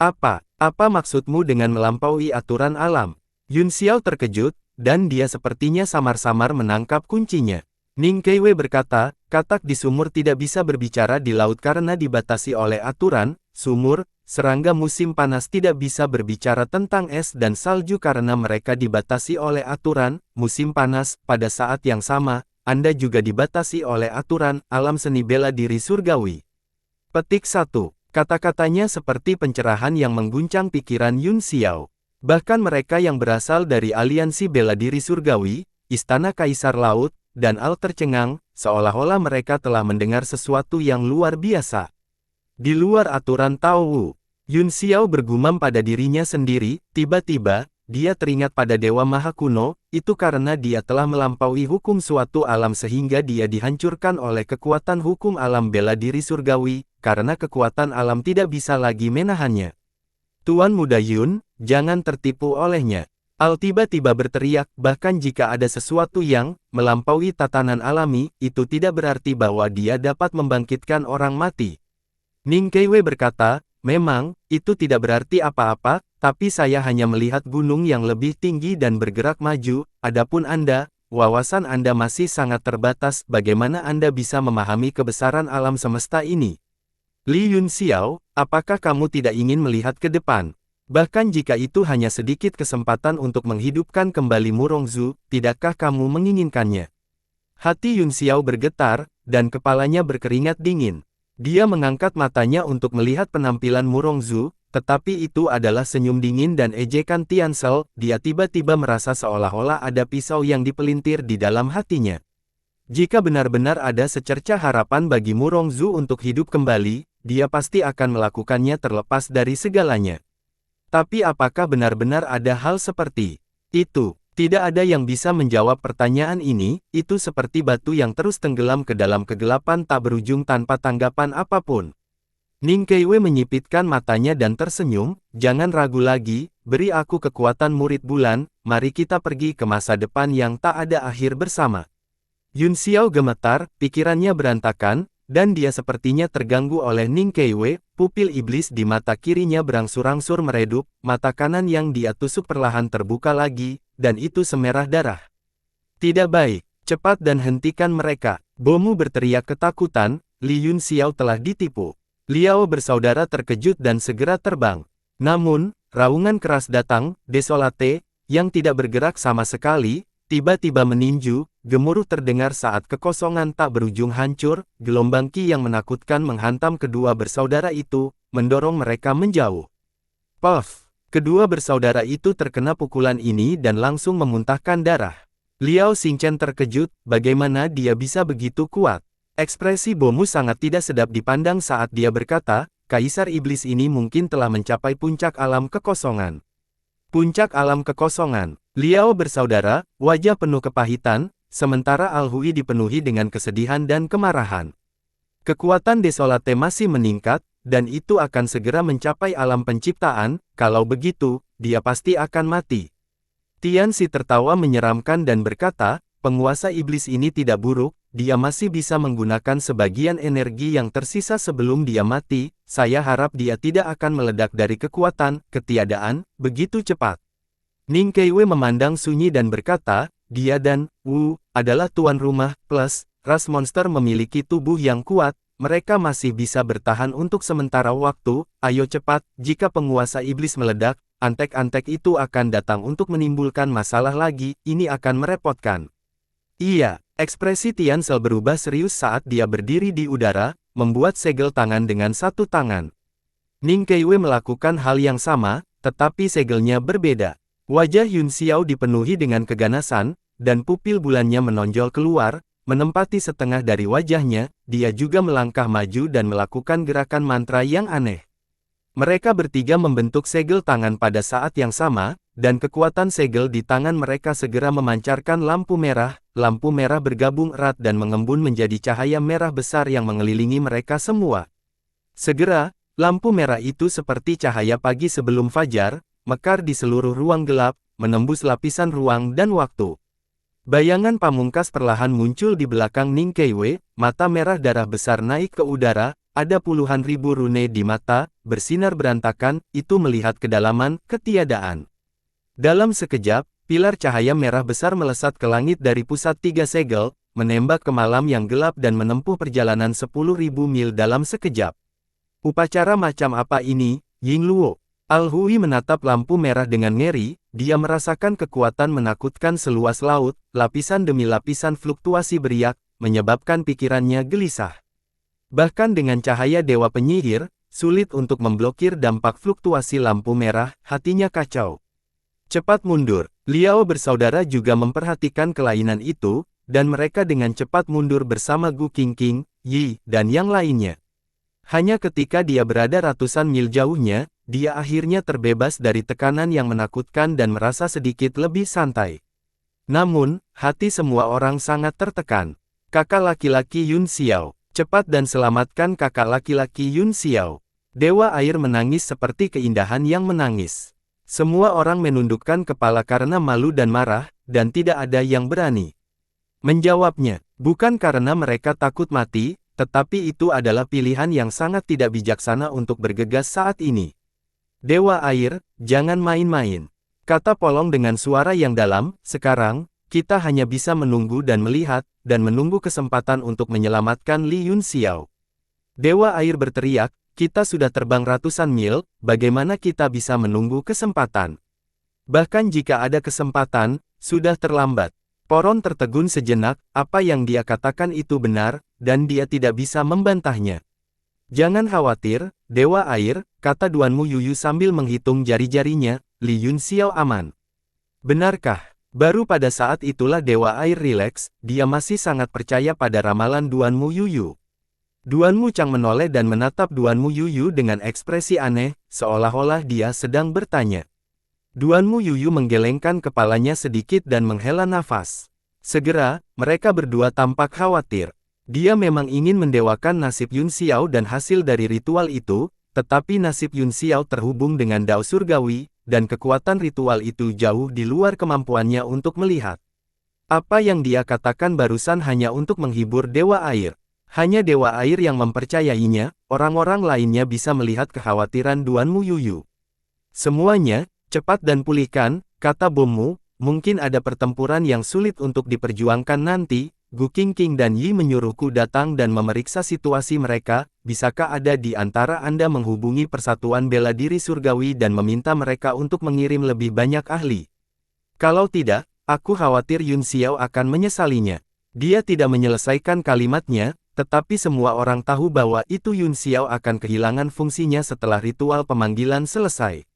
Apa maksudmu dengan melampaui aturan alam? Yun Xiao terkejut, dan dia sepertinya samar-samar menangkap kuncinya. Ning Keiwei berkata, katak di sumur tidak bisa berbicara di laut karena dibatasi oleh aturan, sumur, serangga musim panas tidak bisa berbicara tentang es dan salju karena mereka dibatasi oleh aturan, musim panas. Pada saat yang sama, Anda juga dibatasi oleh aturan, alam seni bela diri surgawi. Petik 1. Kata-katanya seperti pencerahan yang mengguncang pikiran Yun Xiao. Bahkan mereka yang berasal dari aliansi bela diri surgawi, Istana Kaisar Laut, dan Al tercengang, seolah-olah mereka telah mendengar sesuatu yang luar biasa. Di luar aturan Tao Wu, Yun Xiao bergumam pada dirinya sendiri, tiba-tiba, dia teringat pada Dewa Maha Kuno, itu karena dia telah melampaui hukum suatu alam sehingga dia dihancurkan oleh kekuatan hukum alam bela diri surgawi, karena kekuatan alam tidak bisa lagi menahannya. Tuan Muda Yun, jangan tertipu olehnya. Al tiba-tiba berteriak, bahkan jika ada sesuatu yang melampaui tatanan alami, itu tidak berarti bahwa dia dapat membangkitkan orang mati. Ning Keiwei berkata, memang, itu tidak berarti apa-apa, tapi saya hanya melihat gunung yang lebih tinggi dan bergerak maju. Adapun Anda, wawasan Anda masih sangat terbatas, bagaimana Anda bisa memahami kebesaran alam semesta ini? Li Yun Xiao, apakah kamu tidak ingin melihat ke depan? Bahkan jika itu hanya sedikit kesempatan untuk menghidupkan kembali Murongzu, tidakkah kamu menginginkannya? Hati Yun Xiao bergetar, dan kepalanya berkeringat dingin. Dia mengangkat matanya untuk melihat penampilan Murongzu, tetapi itu adalah senyum dingin dan ejekan Tiansel. Dia tiba-tiba merasa seolah-olah ada pisau yang dipelintir di dalam hatinya. Jika benar-benar ada secercah harapan bagi Murongzu untuk hidup kembali, dia pasti akan melakukannya terlepas dari segalanya. Tapi apakah benar-benar ada hal seperti itu? Tidak ada yang bisa menjawab pertanyaan ini, itu seperti batu yang terus tenggelam ke dalam kegelapan tak berujung tanpa tanggapan apapun. Ning Keiwei menyipitkan matanya dan tersenyum, jangan ragu lagi, beri aku kekuatan murid bulan, mari kita pergi ke masa depan yang tak ada akhir bersama. Yun Xiao gemetar, pikirannya berantakan, dan dia sepertinya terganggu oleh Ning Keiwei. Pupil iblis di mata kirinya berangsur-angsur meredup, mata kanan yang dia tusuk perlahan terbuka lagi, dan itu semerah darah. Tidak baik, cepat dan hentikan mereka. Bomu berteriak ketakutan, Li Yun Xiao telah ditipu. Liao bersaudara terkejut dan segera terbang. Namun, raungan keras datang, Desolate, yang tidak bergerak sama sekali, tiba-tiba meninju, gemuruh terdengar saat kekosongan tak berujung hancur, gelombang ki yang menakutkan menghantam kedua bersaudara itu, mendorong mereka menjauh. Puff! Kedua bersaudara itu terkena pukulan ini dan langsung memuntahkan darah. Liao Xingchen terkejut, bagaimana dia bisa begitu kuat. Ekspresi Bomu sangat tidak sedap dipandang saat dia berkata, Kaisar Iblis ini mungkin telah mencapai puncak alam kekosongan. Puncak alam kekosongan. Liao bersaudara, wajah penuh kepahitan, sementara Al-Hui dipenuhi dengan kesedihan dan kemarahan. Kekuatan Desolate masih meningkat, dan itu akan segera mencapai alam penciptaan, kalau begitu, dia pasti akan mati. Tianxi tertawa menyeramkan dan berkata, penguasa iblis ini tidak buruk, dia masih bisa menggunakan sebagian energi yang tersisa sebelum dia mati. Saya harap dia tidak akan meledak dari kekuatan, ketiadaan, begitu cepat. Ning Keiwei memandang sunyi dan berkata, dia dan Wu adalah tuan rumah, plus, ras monster memiliki tubuh yang kuat, mereka masih bisa bertahan untuk sementara waktu. Ayo cepat, jika penguasa iblis meledak, antek-antek itu akan datang untuk menimbulkan masalah lagi, ini akan merepotkan. Iya, ekspresi Tiansel berubah serius saat dia berdiri di udara, membuat segel tangan dengan satu tangan. Ning Keiwei melakukan hal yang sama, tetapi segelnya berbeda. Wajah Yun Xiao dipenuhi dengan keganasan, dan pupil bulannya menonjol keluar, menempati setengah dari wajahnya. Dia juga melangkah maju dan melakukan gerakan mantra yang aneh. Mereka bertiga membentuk segel tangan pada saat yang sama, dan kekuatan segel di tangan mereka segera memancarkan lampu merah. Lampu merah bergabung erat dan mengembun menjadi cahaya merah besar yang mengelilingi mereka semua. Segera, lampu merah itu seperti cahaya pagi sebelum fajar, mekar di seluruh ruang gelap, menembus lapisan ruang dan waktu. Bayangan pamungkas perlahan muncul di belakang Ning Keiwei, mata merah darah besar naik ke udara, ada puluhan ribu rune di mata, bersinar berantakan, itu melihat kedalaman, ketiadaan. Dalam sekejap, pilar cahaya merah besar melesat ke langit dari pusat tiga segel, menembak ke malam yang gelap dan menempuh perjalanan 10.000 mil dalam sekejap. Upacara macam apa ini, Yingluo? Al-Hui menatap lampu merah dengan ngeri, dia merasakan kekuatan menakutkan seluas laut, lapisan demi lapisan fluktuasi beriak, menyebabkan pikirannya gelisah. Bahkan dengan cahaya dewa penyihir, sulit untuk memblokir dampak fluktuasi lampu merah, hatinya kacau. Cepat mundur. Liao bersaudara juga memperhatikan kelainan itu, dan mereka dengan cepat mundur bersama Gu Qingqing, Yi, dan yang lainnya. Hanya ketika dia berada ratusan mil jauhnya, dia akhirnya terbebas dari tekanan yang menakutkan dan merasa sedikit lebih santai. Namun, hati semua orang sangat tertekan. Kakak laki-laki Yun Xiao, cepat dan selamatkan kakak laki-laki Yun Xiao. Dewa air menangis seperti keindahan yang menangis. Semua orang menundukkan kepala karena malu dan marah, dan tidak ada yang berani menjawabnya. Bukan karena mereka takut mati, tetapi itu adalah pilihan yang sangat tidak bijaksana untuk bergegas saat ini. Dewa air, jangan main-main, kata Polong dengan suara yang dalam. Sekarang, kita hanya bisa menunggu dan melihat, dan menunggu kesempatan untuk menyelamatkan Li Yun Xiao. Dewa air berteriak, kita sudah terbang ratusan mil, bagaimana kita bisa menunggu kesempatan? Bahkan jika ada kesempatan, sudah terlambat. Poron tertegun sejenak, apa yang dia katakan itu benar, dan dia tidak bisa membantahnya. Jangan khawatir, Dewa Air, kata Duanmu Yuyu sambil menghitung jari-jarinya, Li Yun Xiao aman. Benarkah? Baru pada saat itulah Dewa Air rileks, dia masih sangat percaya pada ramalan Duanmu Yuyu. Duanmu Chang menoleh dan menatap Duanmu Yuyu dengan ekspresi aneh, seolah-olah dia sedang bertanya. Duanmu Yuyu menggelengkan kepalanya sedikit dan menghela nafas. Segera, mereka berdua tampak khawatir. Dia memang ingin mendewakan nasib Yun Xiao dan hasil dari ritual itu, tetapi nasib Yun Xiao terhubung dengan Dao Surgawi, dan kekuatan ritual itu jauh di luar kemampuannya untuk melihat. Apa yang dia katakan barusan hanya untuk menghibur Dewa Air. Hanya Dewa Air yang mempercayainya, orang-orang lainnya bisa melihat kekhawatiran Duanmu Yuyu. Semuanya, cepat dan pulihkan, kata Bommu, mungkin ada pertempuran yang sulit untuk diperjuangkan nanti. Gu Qingqing dan Yi menyuruhku datang dan memeriksa situasi mereka, bisakah ada di antara Anda menghubungi Persatuan Bela Diri Surgawi dan meminta mereka untuk mengirim lebih banyak ahli? Kalau tidak, aku khawatir Yun Xiao akan menyesalinya. Dia tidak menyelesaikan kalimatnya, tetapi semua orang tahu bahwa itu Yun Xiao akan kehilangan fungsinya setelah ritual pemanggilan selesai.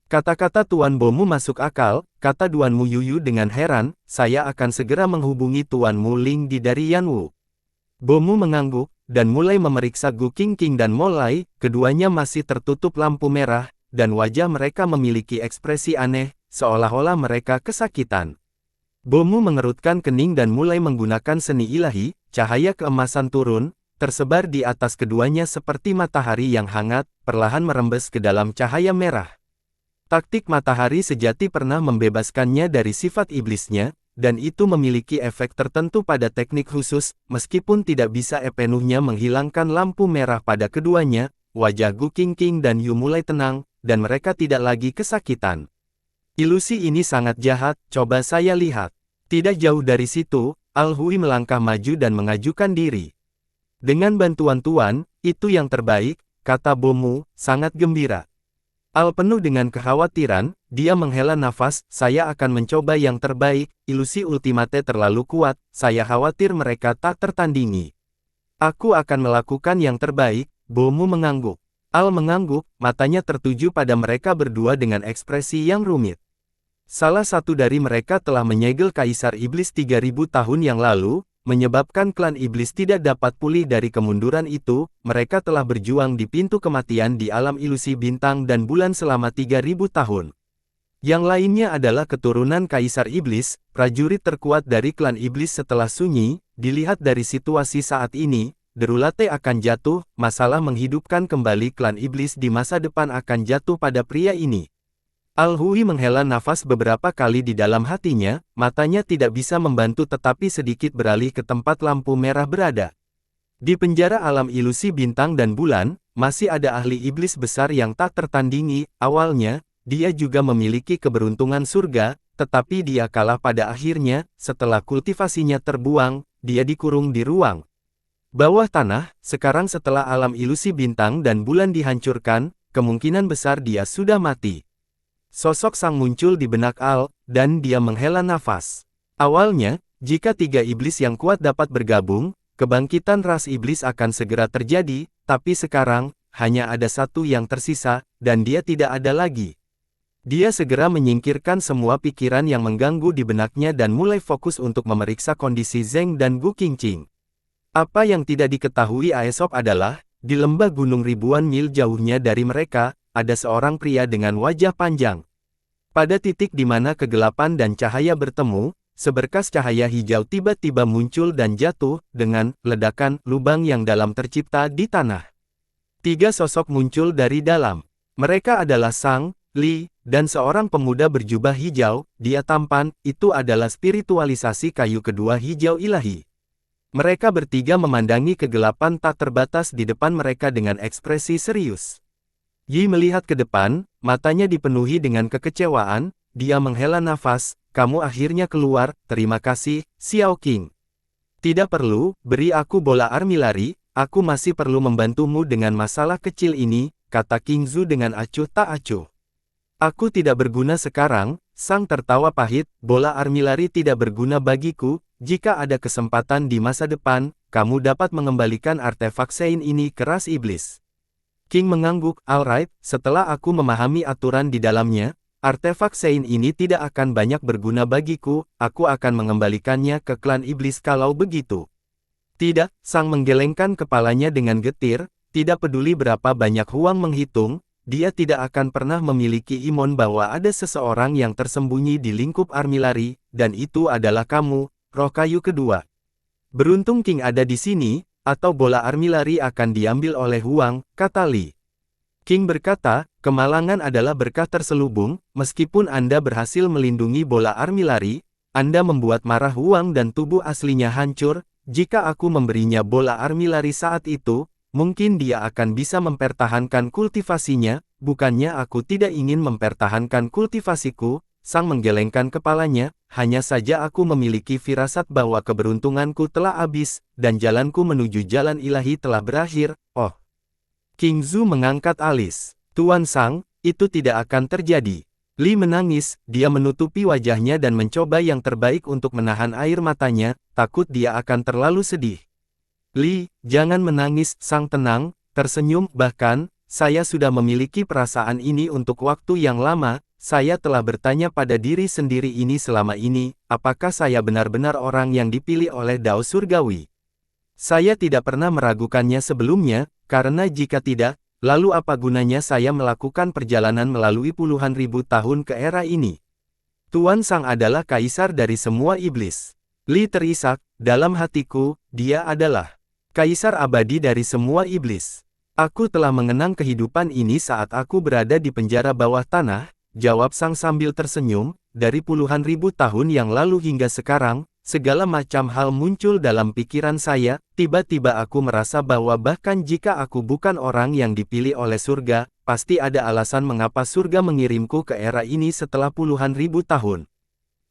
Kata-kata Tuan Bomu masuk akal, kata Duanmu Yuyu dengan heran, saya akan segera menghubungi Tuanmu Ling di dari Yanwu. Bomu mengangguk, dan mulai memeriksa Gu Qingqing dan Molai, keduanya masih tertutup lampu merah, dan wajah mereka memiliki ekspresi aneh, seolah-olah mereka kesakitan. Bomu mengerutkan kening dan mulai menggunakan seni ilahi, cahaya keemasan turun, tersebar di atas keduanya seperti matahari yang hangat, perlahan merembes ke dalam cahaya merah. Taktik matahari sejati pernah membebaskannya dari sifat iblisnya, dan itu memiliki efek tertentu pada teknik khusus, meskipun tidak bisa sepenuhnya menghilangkan lampu merah pada keduanya, wajah Gu Qingqing dan Yu mulai tenang, dan mereka tidak lagi kesakitan. Ilusi ini sangat jahat, coba saya lihat. Tidak jauh dari situ, Al Hui melangkah maju dan mengajukan diri. Dengan bantuan Tuan, itu yang terbaik, kata Bomu, sangat gembira. Al penuh dengan kekhawatiran, dia menghela nafas, saya akan mencoba yang terbaik, ilusi ultimate terlalu kuat, saya khawatir mereka tak tertandingi. Aku akan melakukan yang terbaik, Bomu mengangguk. Al mengangguk, matanya tertuju pada mereka berdua dengan ekspresi yang rumit. Salah satu dari mereka telah menyegel Kaisar Iblis 3000 tahun yang lalu, menyebabkan klan iblis tidak dapat pulih dari kemunduran itu. Mereka telah berjuang di pintu kematian di alam ilusi bintang dan bulan selama 3000 tahun. Yang lainnya adalah keturunan Kaisar Iblis, prajurit terkuat dari klan iblis setelah sunyi. Dilihat dari situasi saat ini, Derulate akan jatuh, masalah menghidupkan kembali klan iblis di masa depan akan jatuh pada pria ini. Al Hui menghela nafas beberapa kali di dalam hatinya, matanya tidak bisa membantu tetapi sedikit beralih ke tempat lampu merah berada. Di penjara alam ilusi bintang dan bulan, masih ada ahli iblis besar yang tak tertandingi. Awalnya, dia juga memiliki keberuntungan surga, tetapi dia kalah pada akhirnya. Setelah kultivasinya terbuang, dia dikurung di ruang bawah tanah. Sekarang setelah alam ilusi bintang dan bulan dihancurkan, kemungkinan besar dia sudah mati. Sosok Sang muncul di benak Al, dan dia menghela nafas. Awalnya, jika 3 iblis yang kuat dapat bergabung, kebangkitan ras iblis akan segera terjadi, tapi sekarang, hanya ada satu yang tersisa, dan dia tidak ada lagi. Dia segera menyingkirkan semua pikiran yang mengganggu di benaknya dan mulai fokus untuk memeriksa kondisi Zeng dan Gu Qingqing. Apa yang tidak diketahui Aesop adalah, di lembah gunung ribuan mil jauhnya dari mereka, ada seorang pria dengan wajah panjang. Pada titik di mana kegelapan dan cahaya bertemu, seberkas cahaya hijau tiba-tiba muncul dan jatuh, dengan ledakan lubang yang dalam tercipta di tanah. 3 sosok muncul dari dalam. Mereka adalah Sang, Li, dan seorang pemuda berjubah hijau. Dia tampan, itu adalah spiritualisasi kayu kedua hijau ilahi. Mereka bertiga memandangi kegelapan tak terbatas di depan mereka dengan ekspresi serius. Yi melihat ke depan, matanya dipenuhi dengan kekecewaan. Dia menghela nafas, kamu akhirnya keluar, terima kasih, Xiao Qing. Tidak perlu, beri aku bola armilari, aku masih perlu membantumu dengan masalah kecil ini, kata King Zhu dengan acuh tak acuh. Aku tidak berguna sekarang, Sang tertawa pahit, bola armilari tidak berguna bagiku, jika ada kesempatan di masa depan, kamu dapat mengembalikan artefak Sein ini ke ras iblis. King mengangguk, alright, setelah aku memahami aturan di dalamnya, artefak Sein ini tidak akan banyak berguna bagiku, aku akan mengembalikannya ke klan iblis kalau begitu. Tidak, Sang menggelengkan kepalanya dengan getir, tidak peduli berapa banyak Huang menghitung, dia tidak akan pernah memiliki iman bahwa ada seseorang yang tersembunyi di lingkup armilari, dan itu adalah kamu, roh kayu kedua. Beruntung King ada di sini, atau bola armilari akan diambil oleh Huang, kata Li. King berkata, kemalangan adalah berkah terselubung, meskipun Anda berhasil melindungi bola armilari, Anda membuat marah Huang dan tubuh aslinya hancur. Jika aku memberinya bola armilari saat itu, mungkin dia akan bisa mempertahankan kultivasinya, bukannya aku tidak ingin mempertahankan kultivasiku. Sang menggelengkan kepalanya, hanya saja aku memiliki firasat bahwa keberuntunganku telah habis, dan jalanku menuju jalan ilahi telah berakhir. Oh. King Zhu mengangkat alis. Tuan Sang, itu tidak akan terjadi. Li menangis, dia menutupi wajahnya dan mencoba yang terbaik untuk menahan air matanya, takut dia akan terlalu sedih. Li, jangan menangis, Sang tenang, tersenyum, bahkan, saya sudah memiliki perasaan ini untuk waktu yang lama. Saya telah bertanya pada diri sendiri ini selama ini, apakah saya benar-benar orang yang dipilih oleh Dao Surgawi? Saya tidak pernah meragukannya sebelumnya, karena jika tidak, lalu apa gunanya saya melakukan perjalanan melalui puluhan ribu tahun ke era ini? Tuan Sang adalah kaisar dari semua iblis. Li terisak, dalam hatiku, dia adalah kaisar abadi dari semua iblis. Aku telah mengenang kehidupan ini saat aku berada di penjara bawah tanah. jawab Sang sambil tersenyum, dari puluhan ribu tahun yang lalu hingga sekarang, segala macam hal muncul dalam pikiran saya, tiba-tiba aku merasa bahwa bahkan jika aku bukan orang yang dipilih oleh surga, pasti ada alasan mengapa surga mengirimku ke era ini setelah puluhan ribu tahun.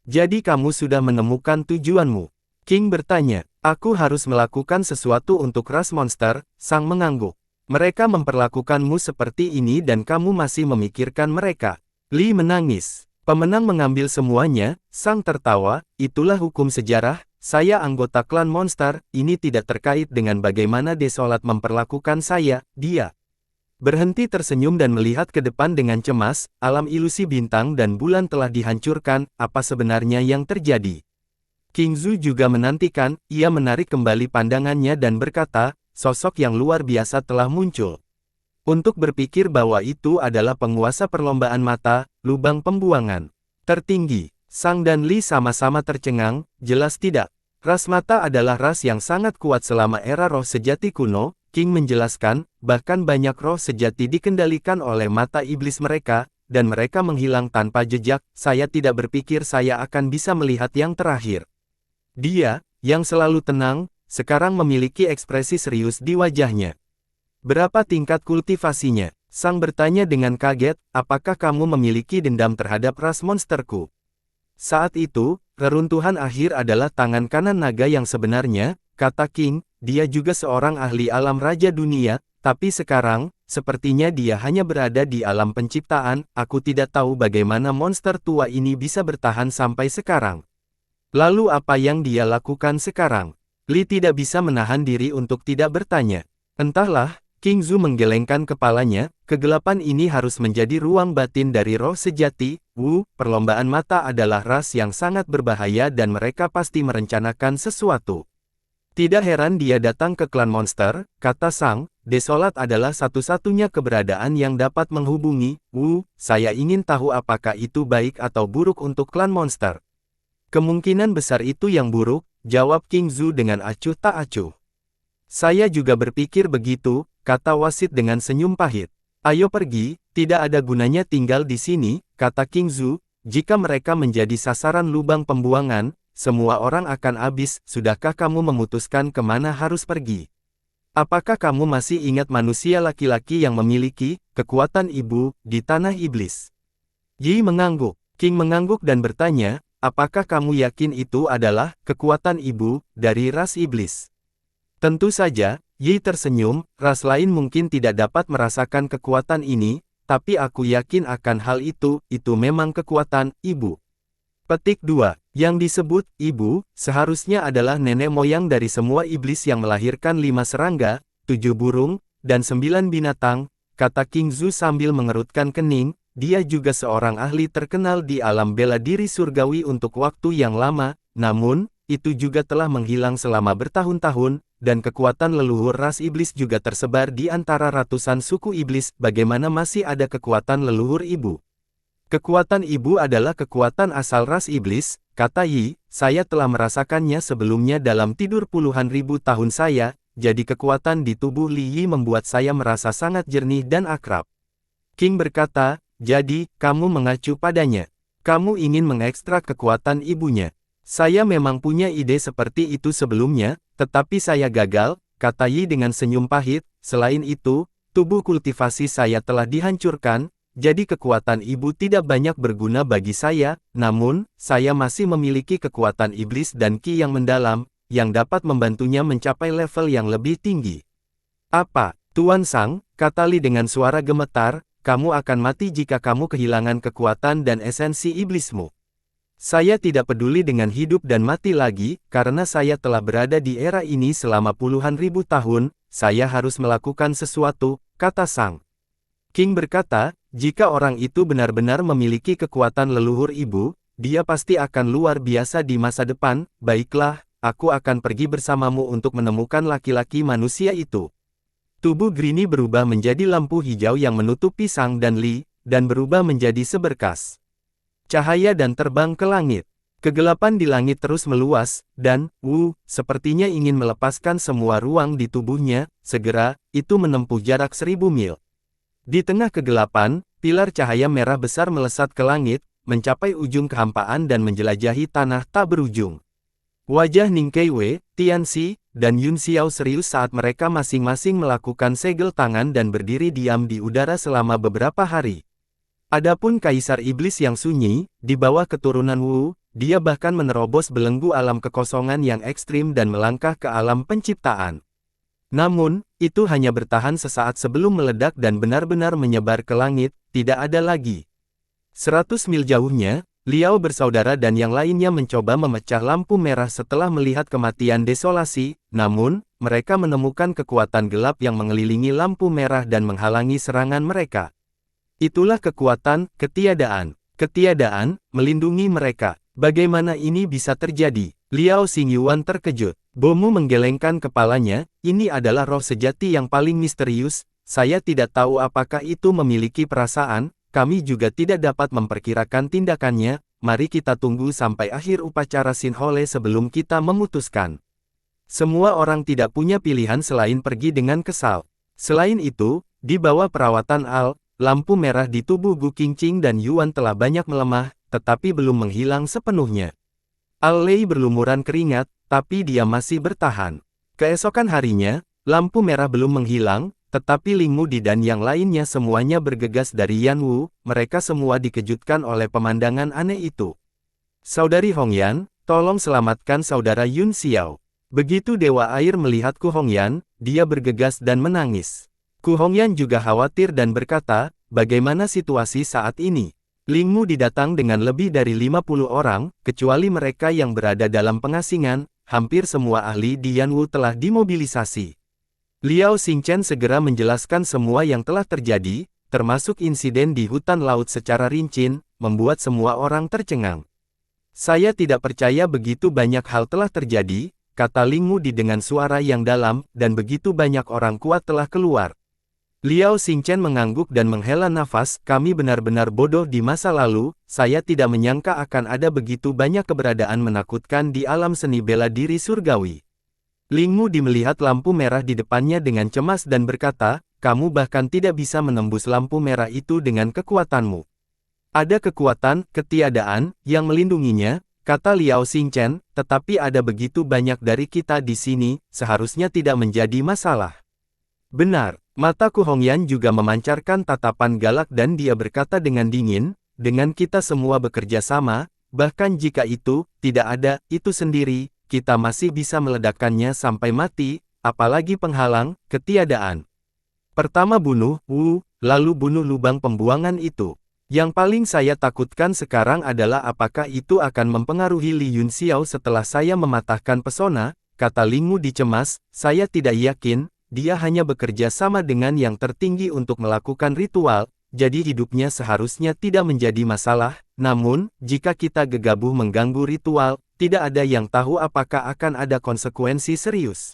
Jadi kamu sudah menemukan tujuanmu? King bertanya. Aku harus melakukan sesuatu untuk ras monster, Sang mengangguk. Mereka memperlakukanmu seperti ini dan kamu masih memikirkan mereka. Lee menangis. Pemenang mengambil semuanya, Sang tertawa, itulah hukum sejarah, saya anggota klan monster, ini tidak terkait dengan bagaimana Desolat memperlakukan saya, dia berhenti tersenyum dan melihat ke depan dengan cemas, alam ilusi bintang dan bulan telah dihancurkan, apa sebenarnya yang terjadi? King Zhu juga menantikan, ia menarik kembali pandangannya dan berkata, sosok yang luar biasa telah muncul. Untuk berpikir bahwa itu adalah penguasa perlombaan mata, lubang pembuangan tertinggi. Sang dan Li sama-sama tercengang, jelas tidak. Ras mata adalah ras yang sangat kuat selama era roh sejati kuno, King menjelaskan, bahkan banyak roh sejati dikendalikan oleh mata iblis mereka, dan mereka menghilang tanpa jejak, saya tidak berpikir saya akan bisa melihat yang terakhir. Dia, yang selalu tenang, sekarang memiliki ekspresi serius di wajahnya. Berapa tingkat kultivasinya? Sang bertanya dengan kaget, apakah kamu memiliki dendam terhadap ras monsterku? Saat itu, reruntuhan akhir adalah tangan kanan naga yang sebenarnya, kata King, dia juga seorang ahli alam raja dunia, tapi sekarang, sepertinya dia hanya berada di alam penciptaan, aku tidak tahu bagaimana monster tua ini bisa bertahan sampai sekarang. Lalu apa yang dia lakukan sekarang? Li tidak bisa menahan diri untuk tidak bertanya. Entahlah, King Zhu menggelengkan kepalanya, kegelapan ini harus menjadi ruang batin dari roh sejati, perlombaan mata adalah ras yang sangat berbahaya dan mereka pasti merencanakan sesuatu. Tidak heran dia datang ke klan monster, kata Sang, Desolat adalah satu-satunya keberadaan yang dapat menghubungi, saya ingin tahu apakah itu baik atau buruk untuk klan monster. Kemungkinan besar itu yang buruk, jawab King Zhu dengan acuh tak acuh. Saya juga berpikir begitu, kata wasit dengan senyum pahit. Ayo pergi, tidak ada gunanya tinggal di sini, kata King Zhu, jika mereka menjadi sasaran lubang pembuangan, semua orang akan habis, sudahkah kamu memutuskan kemana harus pergi? Apakah kamu masih ingat manusia laki-laki yang memiliki kekuatan ibu di tanah iblis? Yi mengangguk. King mengangguk dan bertanya, apakah kamu yakin itu adalah kekuatan ibu dari ras iblis? Tentu saja, Yi tersenyum, ras lain mungkin tidak dapat merasakan kekuatan ini, tapi aku yakin akan hal itu memang kekuatan ibu. Petik 2. Yang disebut ibu, seharusnya adalah nenek moyang dari semua iblis yang melahirkan 5 serangga, 7 burung, dan 9 binatang, kata King Zhu sambil mengerutkan kening. Dia juga seorang ahli terkenal di alam bela diri surgawi untuk waktu yang lama, namun, itu juga telah menghilang selama bertahun-tahun, dan kekuatan leluhur ras iblis juga tersebar di antara ratusan suku iblis, bagaimana masih ada kekuatan leluhur ibu? Kekuatan ibu adalah kekuatan asal ras iblis, kata Yi, saya telah merasakannya sebelumnya dalam tidur puluhan ribu tahun saya, jadi kekuatan di tubuh Li Yi membuat saya merasa sangat jernih dan akrab. King berkata, jadi, kamu mengacu padanya. Kamu ingin mengekstrak kekuatan ibunya. Saya memang punya ide seperti itu sebelumnya, tetapi saya gagal, kata Yi dengan senyum pahit. Selain itu, tubuh kultivasi saya telah dihancurkan, jadi kekuatan ibu tidak banyak berguna bagi saya, namun, saya masih memiliki kekuatan iblis dan ki yang mendalam, yang dapat membantunya mencapai level yang lebih tinggi. Apa, Tuan Sang, kata Li dengan suara gemetar, kamu akan mati jika kamu kehilangan kekuatan dan esensi iblismu. Saya tidak peduli dengan hidup dan mati lagi, karena saya telah berada di era ini selama puluhan ribu tahun, saya harus melakukan sesuatu, kata Sang. King berkata, jika orang itu benar-benar memiliki kekuatan leluhur ibu, dia pasti akan luar biasa di masa depan, baiklah, aku akan pergi bersamamu untuk menemukan laki-laki manusia itu. Tubuh Grini berubah menjadi lampu hijau yang menutupi Sang dan Li, dan berubah menjadi seberkas cahaya dan terbang ke langit. Kegelapan di langit terus meluas, dan, sepertinya ingin melepaskan semua ruang di tubuhnya, segera, itu menempuh jarak 1000 mil. Di tengah kegelapan, pilar cahaya merah besar melesat ke langit, mencapai ujung kehampaan dan menjelajahi tanah tak berujung. Wajah Ning Keiwei, Tianxi, dan Yun Xiao serius saat mereka masing-masing melakukan segel tangan dan berdiri diam di udara selama beberapa hari. Adapun Kaisar Iblis yang sunyi, di bawah keturunan Wu, dia bahkan menerobos belenggu alam kekosongan yang ekstrim dan melangkah ke alam penciptaan. Namun, itu hanya bertahan sesaat sebelum meledak dan benar-benar menyebar ke langit, tidak ada lagi. 100 mil jauhnya, Liao bersaudara dan yang lainnya mencoba memecah lampu merah setelah melihat kematian desolasi, namun, mereka menemukan kekuatan gelap yang mengelilingi lampu merah dan menghalangi serangan mereka. Itulah kekuatan ketiadaan. Ketiadaan melindungi mereka. Bagaimana ini bisa terjadi? Liao Xingyuan terkejut. Bomu menggelengkan kepalanya, ini adalah roh sejati yang paling misterius, saya tidak tahu apakah itu memiliki perasaan. Kami juga tidak dapat memperkirakan tindakannya, mari kita tunggu sampai akhir upacara Sinhole sebelum kita memutuskan. Semua orang tidak punya pilihan selain pergi dengan kesal. Selain itu, di bawah perawatan Al, lampu merah di tubuh Gu Qingqing dan Yuan telah banyak melemah, tetapi belum menghilang sepenuhnya. Al Lei berlumuran keringat, tapi dia masih bertahan. Keesokan harinya, lampu merah belum menghilang, tetapi Ling Mudi dan yang lainnya semuanya bergegas dari Yan Wu, mereka semua dikejutkan oleh pemandangan aneh itu. Saudari Hongyan, tolong selamatkan saudara Yun Xiao. Begitu Dewa Air melihat Ku Hongyan, dia bergegas dan menangis. Ku Hongyan juga khawatir dan berkata, bagaimana situasi saat ini? Ling Mudi datang dengan lebih dari 50 orang, kecuali mereka yang berada dalam pengasingan, hampir semua ahli di Yan Wu telah dimobilisasi. Liao Xingchen segera menjelaskan semua yang telah terjadi, termasuk insiden di hutan laut secara rinci, membuat semua orang tercengang. Saya tidak percaya begitu banyak hal telah terjadi, kata Ling Mudi dengan suara yang dalam, dan begitu banyak orang kuat telah keluar. Liao Xingchen mengangguk dan menghela nafas, kami benar-benar bodoh di masa lalu, saya tidak menyangka akan ada begitu banyak keberadaan menakutkan di alam seni bela diri surgawi. Ling Mudi melihat lampu merah di depannya dengan cemas dan berkata, kamu bahkan tidak bisa menembus lampu merah itu dengan kekuatanmu. Ada kekuatan ketiadaan yang melindunginya, kata Liao Xingchen, tetapi ada begitu banyak dari kita di sini, seharusnya tidak menjadi masalah. Benar, mata Ku Hongyan juga memancarkan tatapan galak dan dia berkata dengan dingin, dengan kita semua bekerja sama, bahkan jika itu tidak ada, itu sendiri, kita masih bisa meledakkannya sampai mati, apalagi penghalang ketiadaan. Pertama bunuh Wu, lalu bunuh lubang pembuangan itu. Yang paling saya takutkan sekarang adalah apakah itu akan mempengaruhi Li Yun Xiao setelah saya mematahkan pesona, kata Ling Mudi cemas, saya tidak yakin, dia hanya bekerja sama dengan yang tertinggi untuk melakukan ritual, jadi hidupnya seharusnya tidak menjadi masalah, namun, jika kita gegabah mengganggu ritual, tidak ada yang tahu apakah akan ada konsekuensi serius.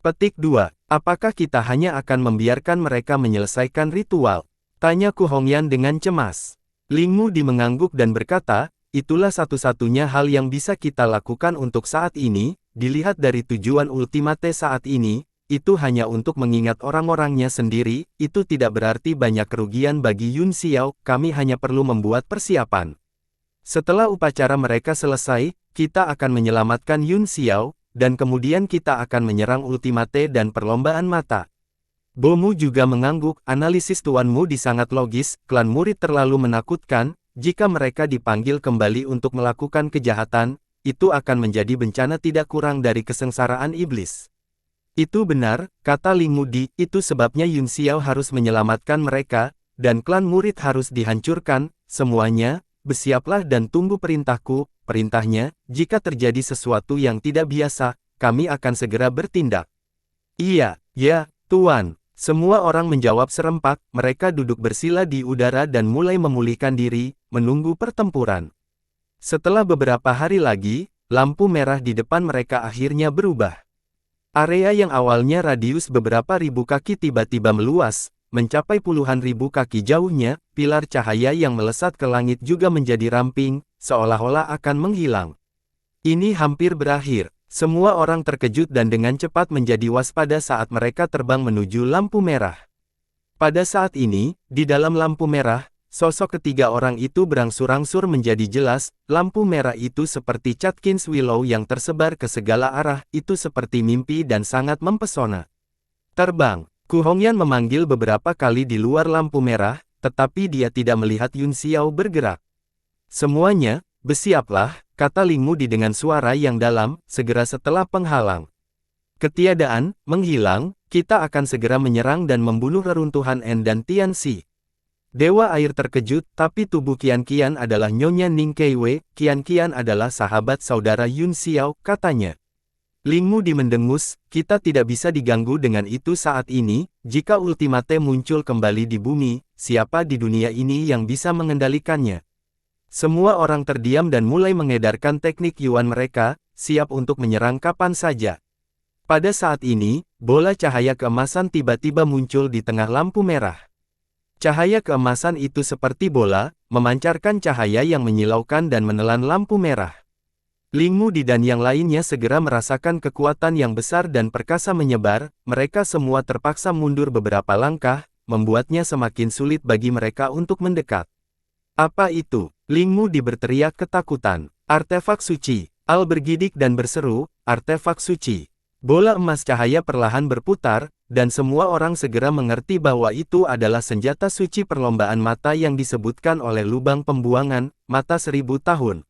Petik 2. Apakah kita hanya akan membiarkan mereka menyelesaikan ritual? Tanya Ku Hongyan dengan cemas. Ling Mudi mengangguk dan berkata, itulah satu-satunya hal yang bisa kita lakukan untuk saat ini, dilihat dari tujuan ultimate saat ini, itu hanya untuk mengingat orang-orangnya sendiri, itu tidak berarti banyak kerugian bagi Yun Xiao, kami hanya perlu membuat persiapan. Setelah upacara mereka selesai, kita akan menyelamatkan Yun Xiao, dan kemudian kita akan menyerang ultimate dan perlombaan mata. Bomu juga mengangguk, analisis tuanmu sangat logis, klan murid terlalu menakutkan, jika mereka dipanggil kembali untuk melakukan kejahatan, itu akan menjadi bencana tidak kurang dari kesengsaraan iblis. Itu benar, kata Ling Mudi, itu sebabnya Yun Xiao harus menyelamatkan mereka, dan klan murid harus dihancurkan, semuanya, bersiaplah dan tunggu perintahku, perintahnya, jika terjadi sesuatu yang tidak biasa, kami akan segera bertindak. Iya, ya, Tuan. Semua orang menjawab serempak, mereka duduk bersila di udara dan mulai memulihkan diri, menunggu pertempuran. Setelah beberapa hari lagi, lampu merah di depan mereka akhirnya berubah. Area yang awalnya radius beberapa ribu kaki tiba-tiba meluas, mencapai puluhan ribu kaki jauhnya, pilar cahaya yang melesat ke langit juga menjadi ramping, seolah-olah akan menghilang. Ini hampir berakhir. Semua orang terkejut dan dengan cepat menjadi waspada saat mereka terbang menuju lampu merah. Pada saat ini, di dalam lampu merah, sosok ketiga orang itu berangsur-angsur menjadi jelas, lampu merah itu seperti Catkins Willow yang tersebar ke segala arah, itu seperti mimpi dan sangat mempesona. Terbang. Ku Hongyan memanggil beberapa kali di luar lampu merah, tetapi dia tidak melihat Yun Xiao bergerak. Semuanya, bersiaplah, kata Ling Mudi dengan suara yang dalam, segera setelah penghalang. Ketiadaan, menghilang, kita akan segera menyerang dan membunuh reruntuhan En dan Tianxi. Dewa air terkejut, tapi tubuh Qian adalah Nyonya Ning Keiwei, Qian adalah sahabat saudara Yun Xiao, katanya. Ling Mudi mendengus, kita tidak bisa diganggu dengan itu saat ini, jika Ultimate muncul kembali di bumi, siapa di dunia ini yang bisa mengendalikannya? Semua orang terdiam dan mulai mengedarkan teknik Yuan mereka, siap untuk menyerang kapan saja. Pada saat ini, bola cahaya keemasan tiba-tiba muncul di tengah lampu merah. Cahaya keemasan itu seperti bola, memancarkan cahaya yang menyilaukan dan menelan lampu merah. Ling Mudi dan yang lainnya segera merasakan kekuatan yang besar dan perkasa menyebar, mereka semua terpaksa mundur beberapa langkah, membuatnya semakin sulit bagi mereka untuk mendekat. Apa itu? Ling Mudi berteriak ketakutan. Artefak suci. Al bergidik dan berseru, artefak suci. Bola emas cahaya perlahan berputar, dan semua orang segera mengerti bahwa itu adalah senjata suci perlombaan mata yang disebutkan oleh lubang pembuangan, mata 1000 tahun.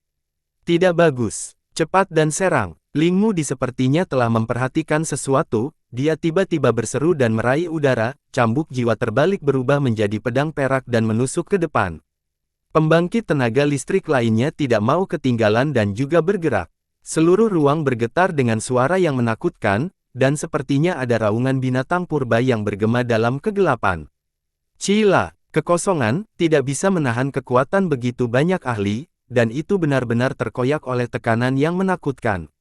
Tidak bagus. Cepat dan serang. Ling Mudi sepertinya telah memperhatikan sesuatu, dia tiba-tiba berseru dan meraih udara, cambuk jiwa terbalik berubah menjadi pedang perak dan menusuk ke depan. Pembangkit tenaga listrik lainnya tidak mau ketinggalan dan juga bergerak. Seluruh ruang bergetar dengan suara yang menakutkan, dan sepertinya ada raungan binatang purba yang bergema dalam kegelapan. Cila, kekosongan, tidak bisa menahan kekuatan begitu banyak ahli, dan itu benar-benar terkoyak oleh tekanan yang menakutkan.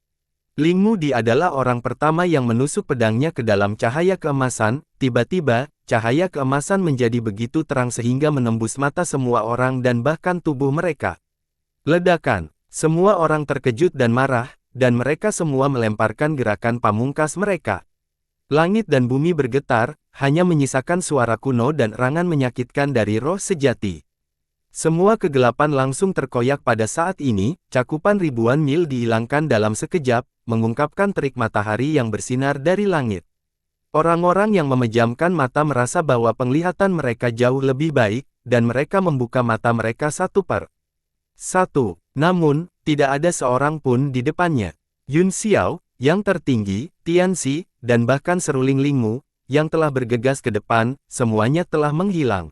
Ling Mudi adalah orang pertama yang menusuk pedangnya ke dalam cahaya keemasan, tiba-tiba, cahaya keemasan menjadi begitu terang sehingga menembus mata semua orang dan bahkan tubuh mereka. Ledakan. Semua orang terkejut dan marah, dan mereka semua melemparkan gerakan pamungkas mereka. Langit dan bumi bergetar, hanya menyisakan suara kuno dan erangan menyakitkan dari roh sejati. Semua kegelapan langsung terkoyak pada saat ini, cakupan ribuan mil dihilangkan dalam sekejap, mengungkapkan terik matahari yang bersinar dari langit. Orang-orang yang memejamkan mata merasa bahwa penglihatan mereka jauh lebih baik, dan mereka membuka mata mereka satu per satu. Namun, tidak ada seorang pun di depannya. Yun Xiao, yang tertinggi, Tianxi, dan bahkan seruling Ling Mu, yang telah bergegas ke depan, semuanya telah menghilang.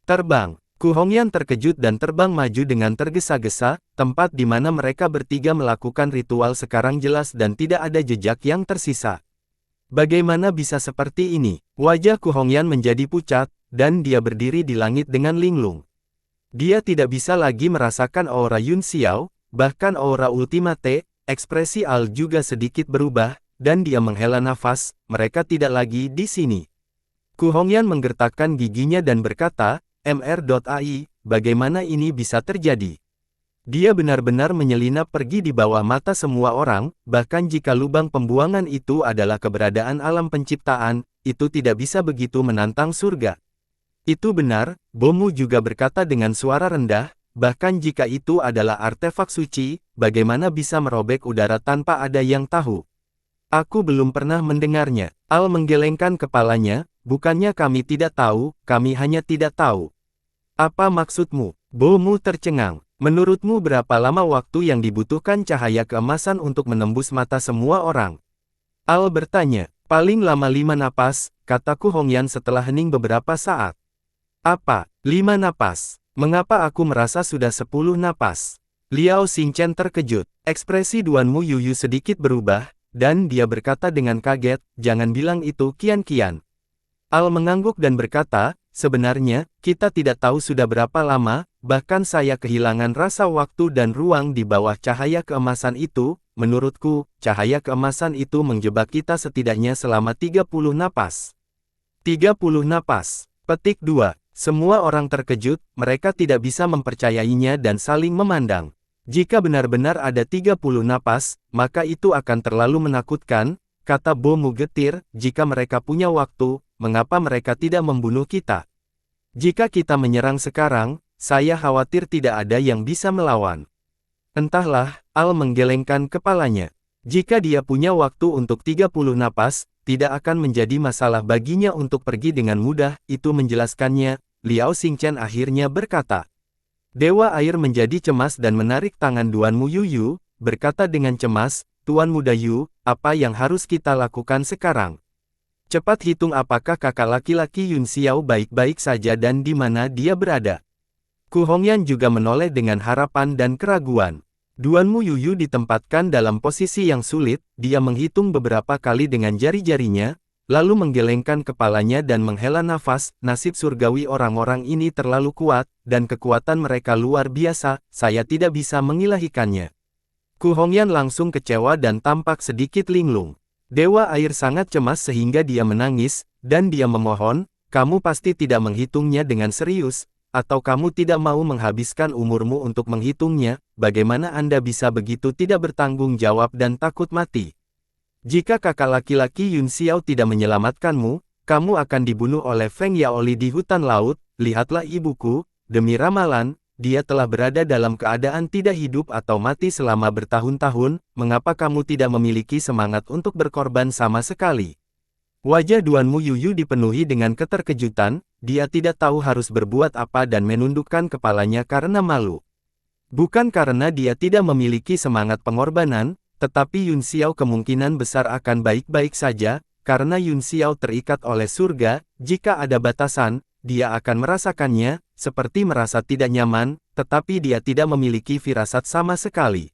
Terbang. Ku Hongyan terkejut dan terbang maju dengan tergesa-gesa, tempat di mana mereka bertiga melakukan ritual sekarang jelas dan tidak ada jejak yang tersisa. Bagaimana bisa seperti ini? Wajah Ku Hongyan menjadi pucat, dan dia berdiri di langit dengan linglung. Dia tidak bisa lagi merasakan aura Yun Xiao, bahkan aura Ultimate, ekspresi Al juga sedikit berubah, dan dia menghela nafas, mereka tidak lagi di sini. Ku Hongyan menggertakkan giginya dan berkata, MR.ai, bagaimana ini bisa terjadi? Dia benar-benar menyelinap pergi di bawah mata semua orang, bahkan jika lubang pembuangan itu adalah keberadaan alam penciptaan, itu tidak bisa begitu menantang surga. Itu benar, Bomu juga berkata dengan suara rendah, bahkan jika itu adalah artefak suci, bagaimana bisa merobek udara tanpa ada yang tahu? Aku belum pernah mendengarnya. Al menggelengkan kepalanya, bukannya kami tidak tahu, kami hanya tidak tahu. Apa maksudmu? Bomu tercengang. Menurutmu berapa lama waktu yang dibutuhkan cahaya keemasan untuk menembus mata semua orang? Al bertanya. Paling lama 5 napas, kataku Hongyan setelah hening beberapa saat. Apa? 5 napas? Mengapa aku merasa sudah 10 napas? Liao Xingchen terkejut. Ekspresi Duan Mu Yuyu sedikit berubah, dan dia berkata dengan kaget, jangan bilang itu Qian. Al mengangguk dan berkata, sebenarnya, kita tidak tahu sudah berapa lama, bahkan saya kehilangan rasa waktu dan ruang di bawah cahaya keemasan itu, menurutku, cahaya keemasan itu menjebak kita setidaknya selama 30 napas. 30 napas. Petik 2. Semua orang terkejut, mereka tidak bisa mempercayainya dan saling memandang. Jika benar-benar ada 30 napas, maka itu akan terlalu menakutkan, kata Bomu getir, jika mereka punya waktu, mengapa mereka tidak membunuh kita? Jika kita menyerang sekarang, saya khawatir tidak ada yang bisa melawan. Entahlah, Al menggelengkan kepalanya. Jika dia punya waktu untuk 30 napas, tidak akan menjadi masalah baginya untuk pergi dengan mudah, itu menjelaskannya. Liao Xingchen akhirnya berkata. Dewa Air menjadi cemas dan menarik tangan Duanmu Yu, berkata dengan cemas, Tuan Muda Yu, apa yang harus kita lakukan sekarang? Cepat hitung apakah kakak laki-laki Yun Xiao baik-baik saja dan di mana dia berada. Ku Hongyan juga menoleh dengan harapan dan keraguan. Duanmu Yu ditempatkan dalam posisi yang sulit, dia menghitung beberapa kali dengan jari-jarinya, lalu menggelengkan kepalanya dan menghela nafas. Nasib surgawi orang-orang ini terlalu kuat, dan kekuatan mereka luar biasa, saya tidak bisa mengilahikannya. Ku Hongyan langsung kecewa dan tampak sedikit linglung. Dewa Air sangat cemas sehingga dia menangis, dan dia memohon, kamu pasti tidak menghitungnya dengan serius, atau kamu tidak mau menghabiskan umurmu untuk menghitungnya, bagaimana Anda bisa begitu tidak bertanggung jawab dan takut mati? Jika kakak laki-laki Yun Xiao tidak menyelamatkanmu, kamu akan dibunuh oleh Feng Yaoli di hutan laut. Lihatlah ibuku, demi ramalan, dia telah berada dalam keadaan tidak hidup atau mati selama bertahun-tahun, mengapa kamu tidak memiliki semangat untuk berkorban sama sekali? Wajah Duanmu Yu dipenuhi dengan keterkejutan, dia tidak tahu harus berbuat apa dan menundukkan kepalanya karena malu. Bukan karena dia tidak memiliki semangat pengorbanan, tetapi Yun Xiao kemungkinan besar akan baik-baik saja, karena Yun Xiao terikat oleh surga, jika ada batasan, dia akan merasakannya, seperti merasa tidak nyaman, tetapi dia tidak memiliki firasat sama sekali.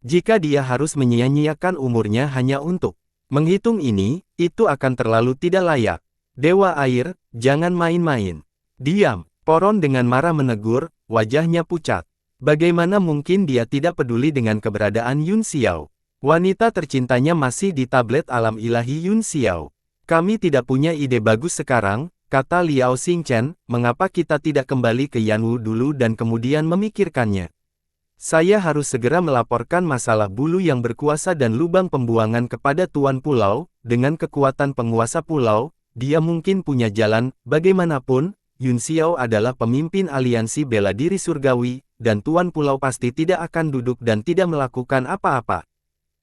Jika dia harus menyia-nyiakan umurnya hanya untuk menghitung ini, itu akan terlalu tidak layak. Dewa Air, jangan main-main. Diam, Poron dengan marah menegur, wajahnya pucat. Bagaimana mungkin dia tidak peduli dengan keberadaan Yun Xiao? Wanita tercintanya masih di tablet alam ilahi Yun Xiao. Kami tidak punya ide bagus sekarang, kata Liao Xingchen, mengapa kita tidak kembali ke Yanwu dulu dan kemudian memikirkannya? Saya harus segera melaporkan masalah bulu yang berkuasa dan lubang pembuangan kepada Tuan Pulau, dengan kekuatan penguasa pulau, dia mungkin punya jalan, bagaimanapun, Yun Xiao adalah pemimpin aliansi bela diri surgawi, dan Tuan Pulau pasti tidak akan duduk dan tidak melakukan apa-apa.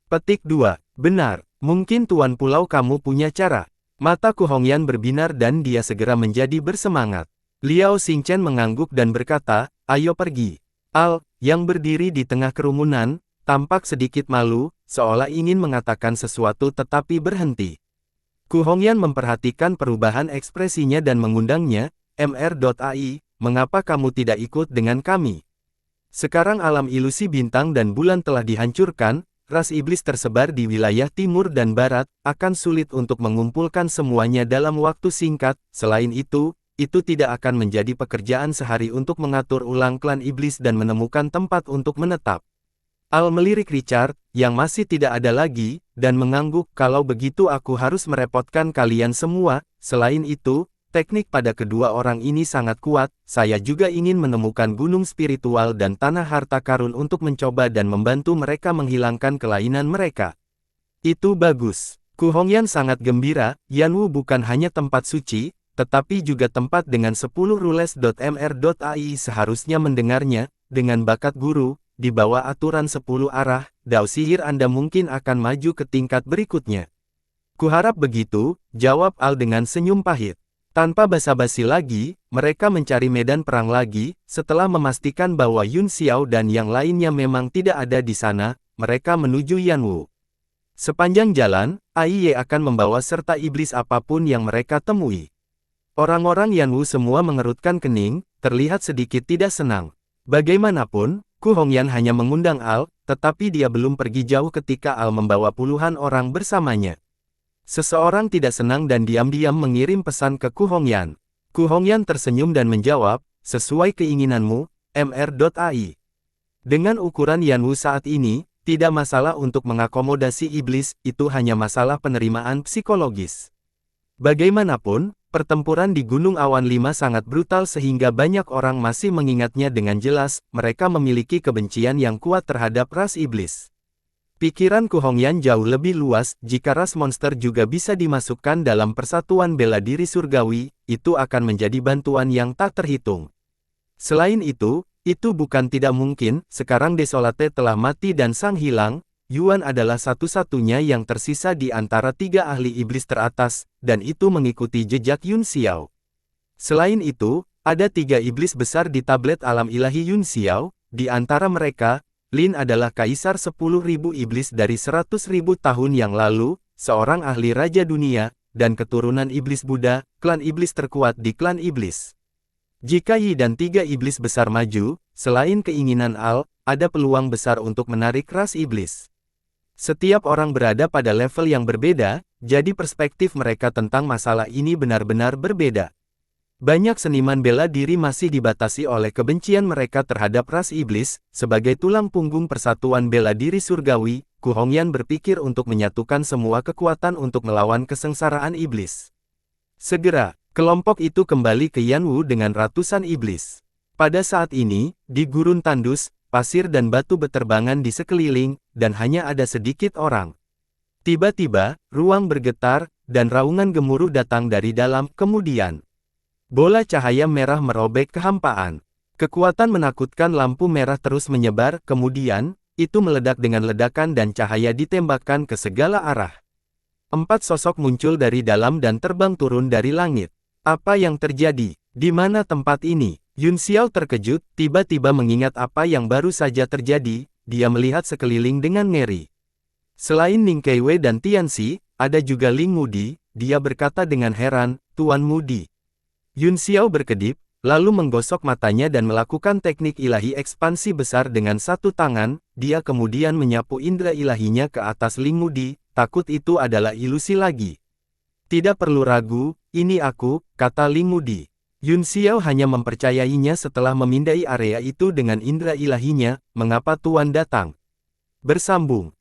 Petik 2. Benar, mungkin Tuan Pulau kamu punya cara. Mata Ku Hongyan berbinar dan dia segera menjadi bersemangat. Liao Xingchen mengangguk dan berkata, ayo pergi. Al, yang berdiri di tengah kerumunan, tampak sedikit malu, seolah ingin mengatakan sesuatu tetapi berhenti. Ku Hongyan memperhatikan perubahan ekspresinya dan mengundangnya, Mr.ai, mengapa kamu tidak ikut dengan kami? Sekarang alam ilusi bintang dan bulan telah dihancurkan, ras iblis tersebar di wilayah timur dan barat, akan sulit untuk mengumpulkan semuanya dalam waktu singkat. Selain itu tidak akan menjadi pekerjaan sehari untuk mengatur ulang klan iblis dan menemukan tempat untuk menetap. Al melirik Richard, yang masih tidak ada lagi, dan mengangguk, kalau begitu aku harus merepotkan kalian semua. Selain itu, teknik pada kedua orang ini sangat kuat, saya juga ingin menemukan gunung spiritual dan tanah harta karun untuk mencoba dan membantu mereka menghilangkan kelainan mereka. Itu bagus. Ku Hongyan sangat gembira, Yanwu bukan hanya tempat suci, tetapi juga tempat dengan 10 rules.mr.ai seharusnya mendengarnya, dengan bakat guru, di bawah aturan 10 arah, dao sihir Anda mungkin akan maju ke tingkat berikutnya. Kuharap begitu, jawab Al dengan senyum pahit. Tanpa basa-basi lagi, mereka mencari medan perang lagi. Setelah memastikan bahwa Yun Xiao dan yang lainnya memang tidak ada di sana, mereka menuju Yanwu. Sepanjang jalan, Ai Ye akan membawa serta iblis apapun yang mereka temui. Orang-orang Yanwu semua mengerutkan kening, terlihat sedikit tidak senang. Bagaimanapun, Ku Hongyan hanya mengundang Al, tetapi dia belum pergi jauh ketika Al membawa puluhan orang bersamanya. Seseorang tidak senang dan diam-diam mengirim pesan ke Ku Hongyan. Ku Hongyan tersenyum dan menjawab, sesuai keinginanmu, Mr.ai. Dengan ukuran Yanwu saat ini, tidak masalah untuk mengakomodasi iblis, itu hanya masalah penerimaan psikologis. Bagaimanapun, pertempuran di Gunung Awan 5 sangat brutal sehingga banyak orang masih mengingatnya dengan jelas, mereka memiliki kebencian yang kuat terhadap ras iblis. Pikiran Ku Hongyan jauh lebih luas, jika ras monster juga bisa dimasukkan dalam persatuan bela diri surgawi, itu akan menjadi bantuan yang tak terhitung. Selain itu bukan tidak mungkin, sekarang Desolate telah mati dan Sang Hilang, Yuan adalah satu-satunya yang tersisa di antara 3 ahli iblis teratas, dan itu mengikuti jejak Yun Xiao. Selain itu, ada 3 iblis besar di tablet alam ilahi Yun Xiao, di antara mereka, Lin adalah kaisar 10.000 iblis dari 100.000 tahun yang lalu, seorang ahli raja dunia, dan keturunan iblis Buddha, klan iblis terkuat di klan iblis. Jika Yi dan 3 iblis besar maju, selain keinginan Al, ada peluang besar untuk menarik ras iblis. Setiap orang berada pada level yang berbeda, jadi perspektif mereka tentang masalah ini benar-benar berbeda. Banyak seniman bela diri masih dibatasi oleh kebencian mereka terhadap ras iblis. Sebagai tulang punggung persatuan bela diri surgawi, Ku Hongyan berpikir untuk menyatukan semua kekuatan untuk melawan kesengsaraan iblis. Segera, kelompok itu kembali ke Yanwu dengan ratusan iblis. Pada saat ini, di gurun tandus, pasir dan batu beterbangan di sekeliling, dan hanya ada sedikit orang. Tiba-tiba, ruang bergetar, dan raungan gemuruh datang dari dalam, kemudian bola cahaya merah merobek kehampaan. Kekuatan menakutkan lampu merah terus menyebar, kemudian, itu meledak dengan ledakan dan cahaya ditembakkan ke segala arah. 4 sosok muncul dari dalam dan terbang turun dari langit. Apa yang terjadi? Di mana tempat ini? Yun Xiao terkejut, tiba-tiba mengingat apa yang baru saja terjadi, dia melihat sekeliling dengan ngeri. Selain Ning Keiwei dan Tianxi, ada juga Ling Mudi, dia berkata dengan heran, Tuan Mudi. Yun Xiao berkedip, lalu menggosok matanya dan melakukan teknik ilahi ekspansi besar dengan satu tangan, dia kemudian menyapu indera ilahinya ke atas Ling Mudi, takut itu adalah ilusi lagi. Tidak perlu ragu, ini aku, kata Ling Mudi. Yun Xiao hanya mempercayainya setelah memindai area itu dengan indera ilahinya, mengapa Tuan datang? Bersambung.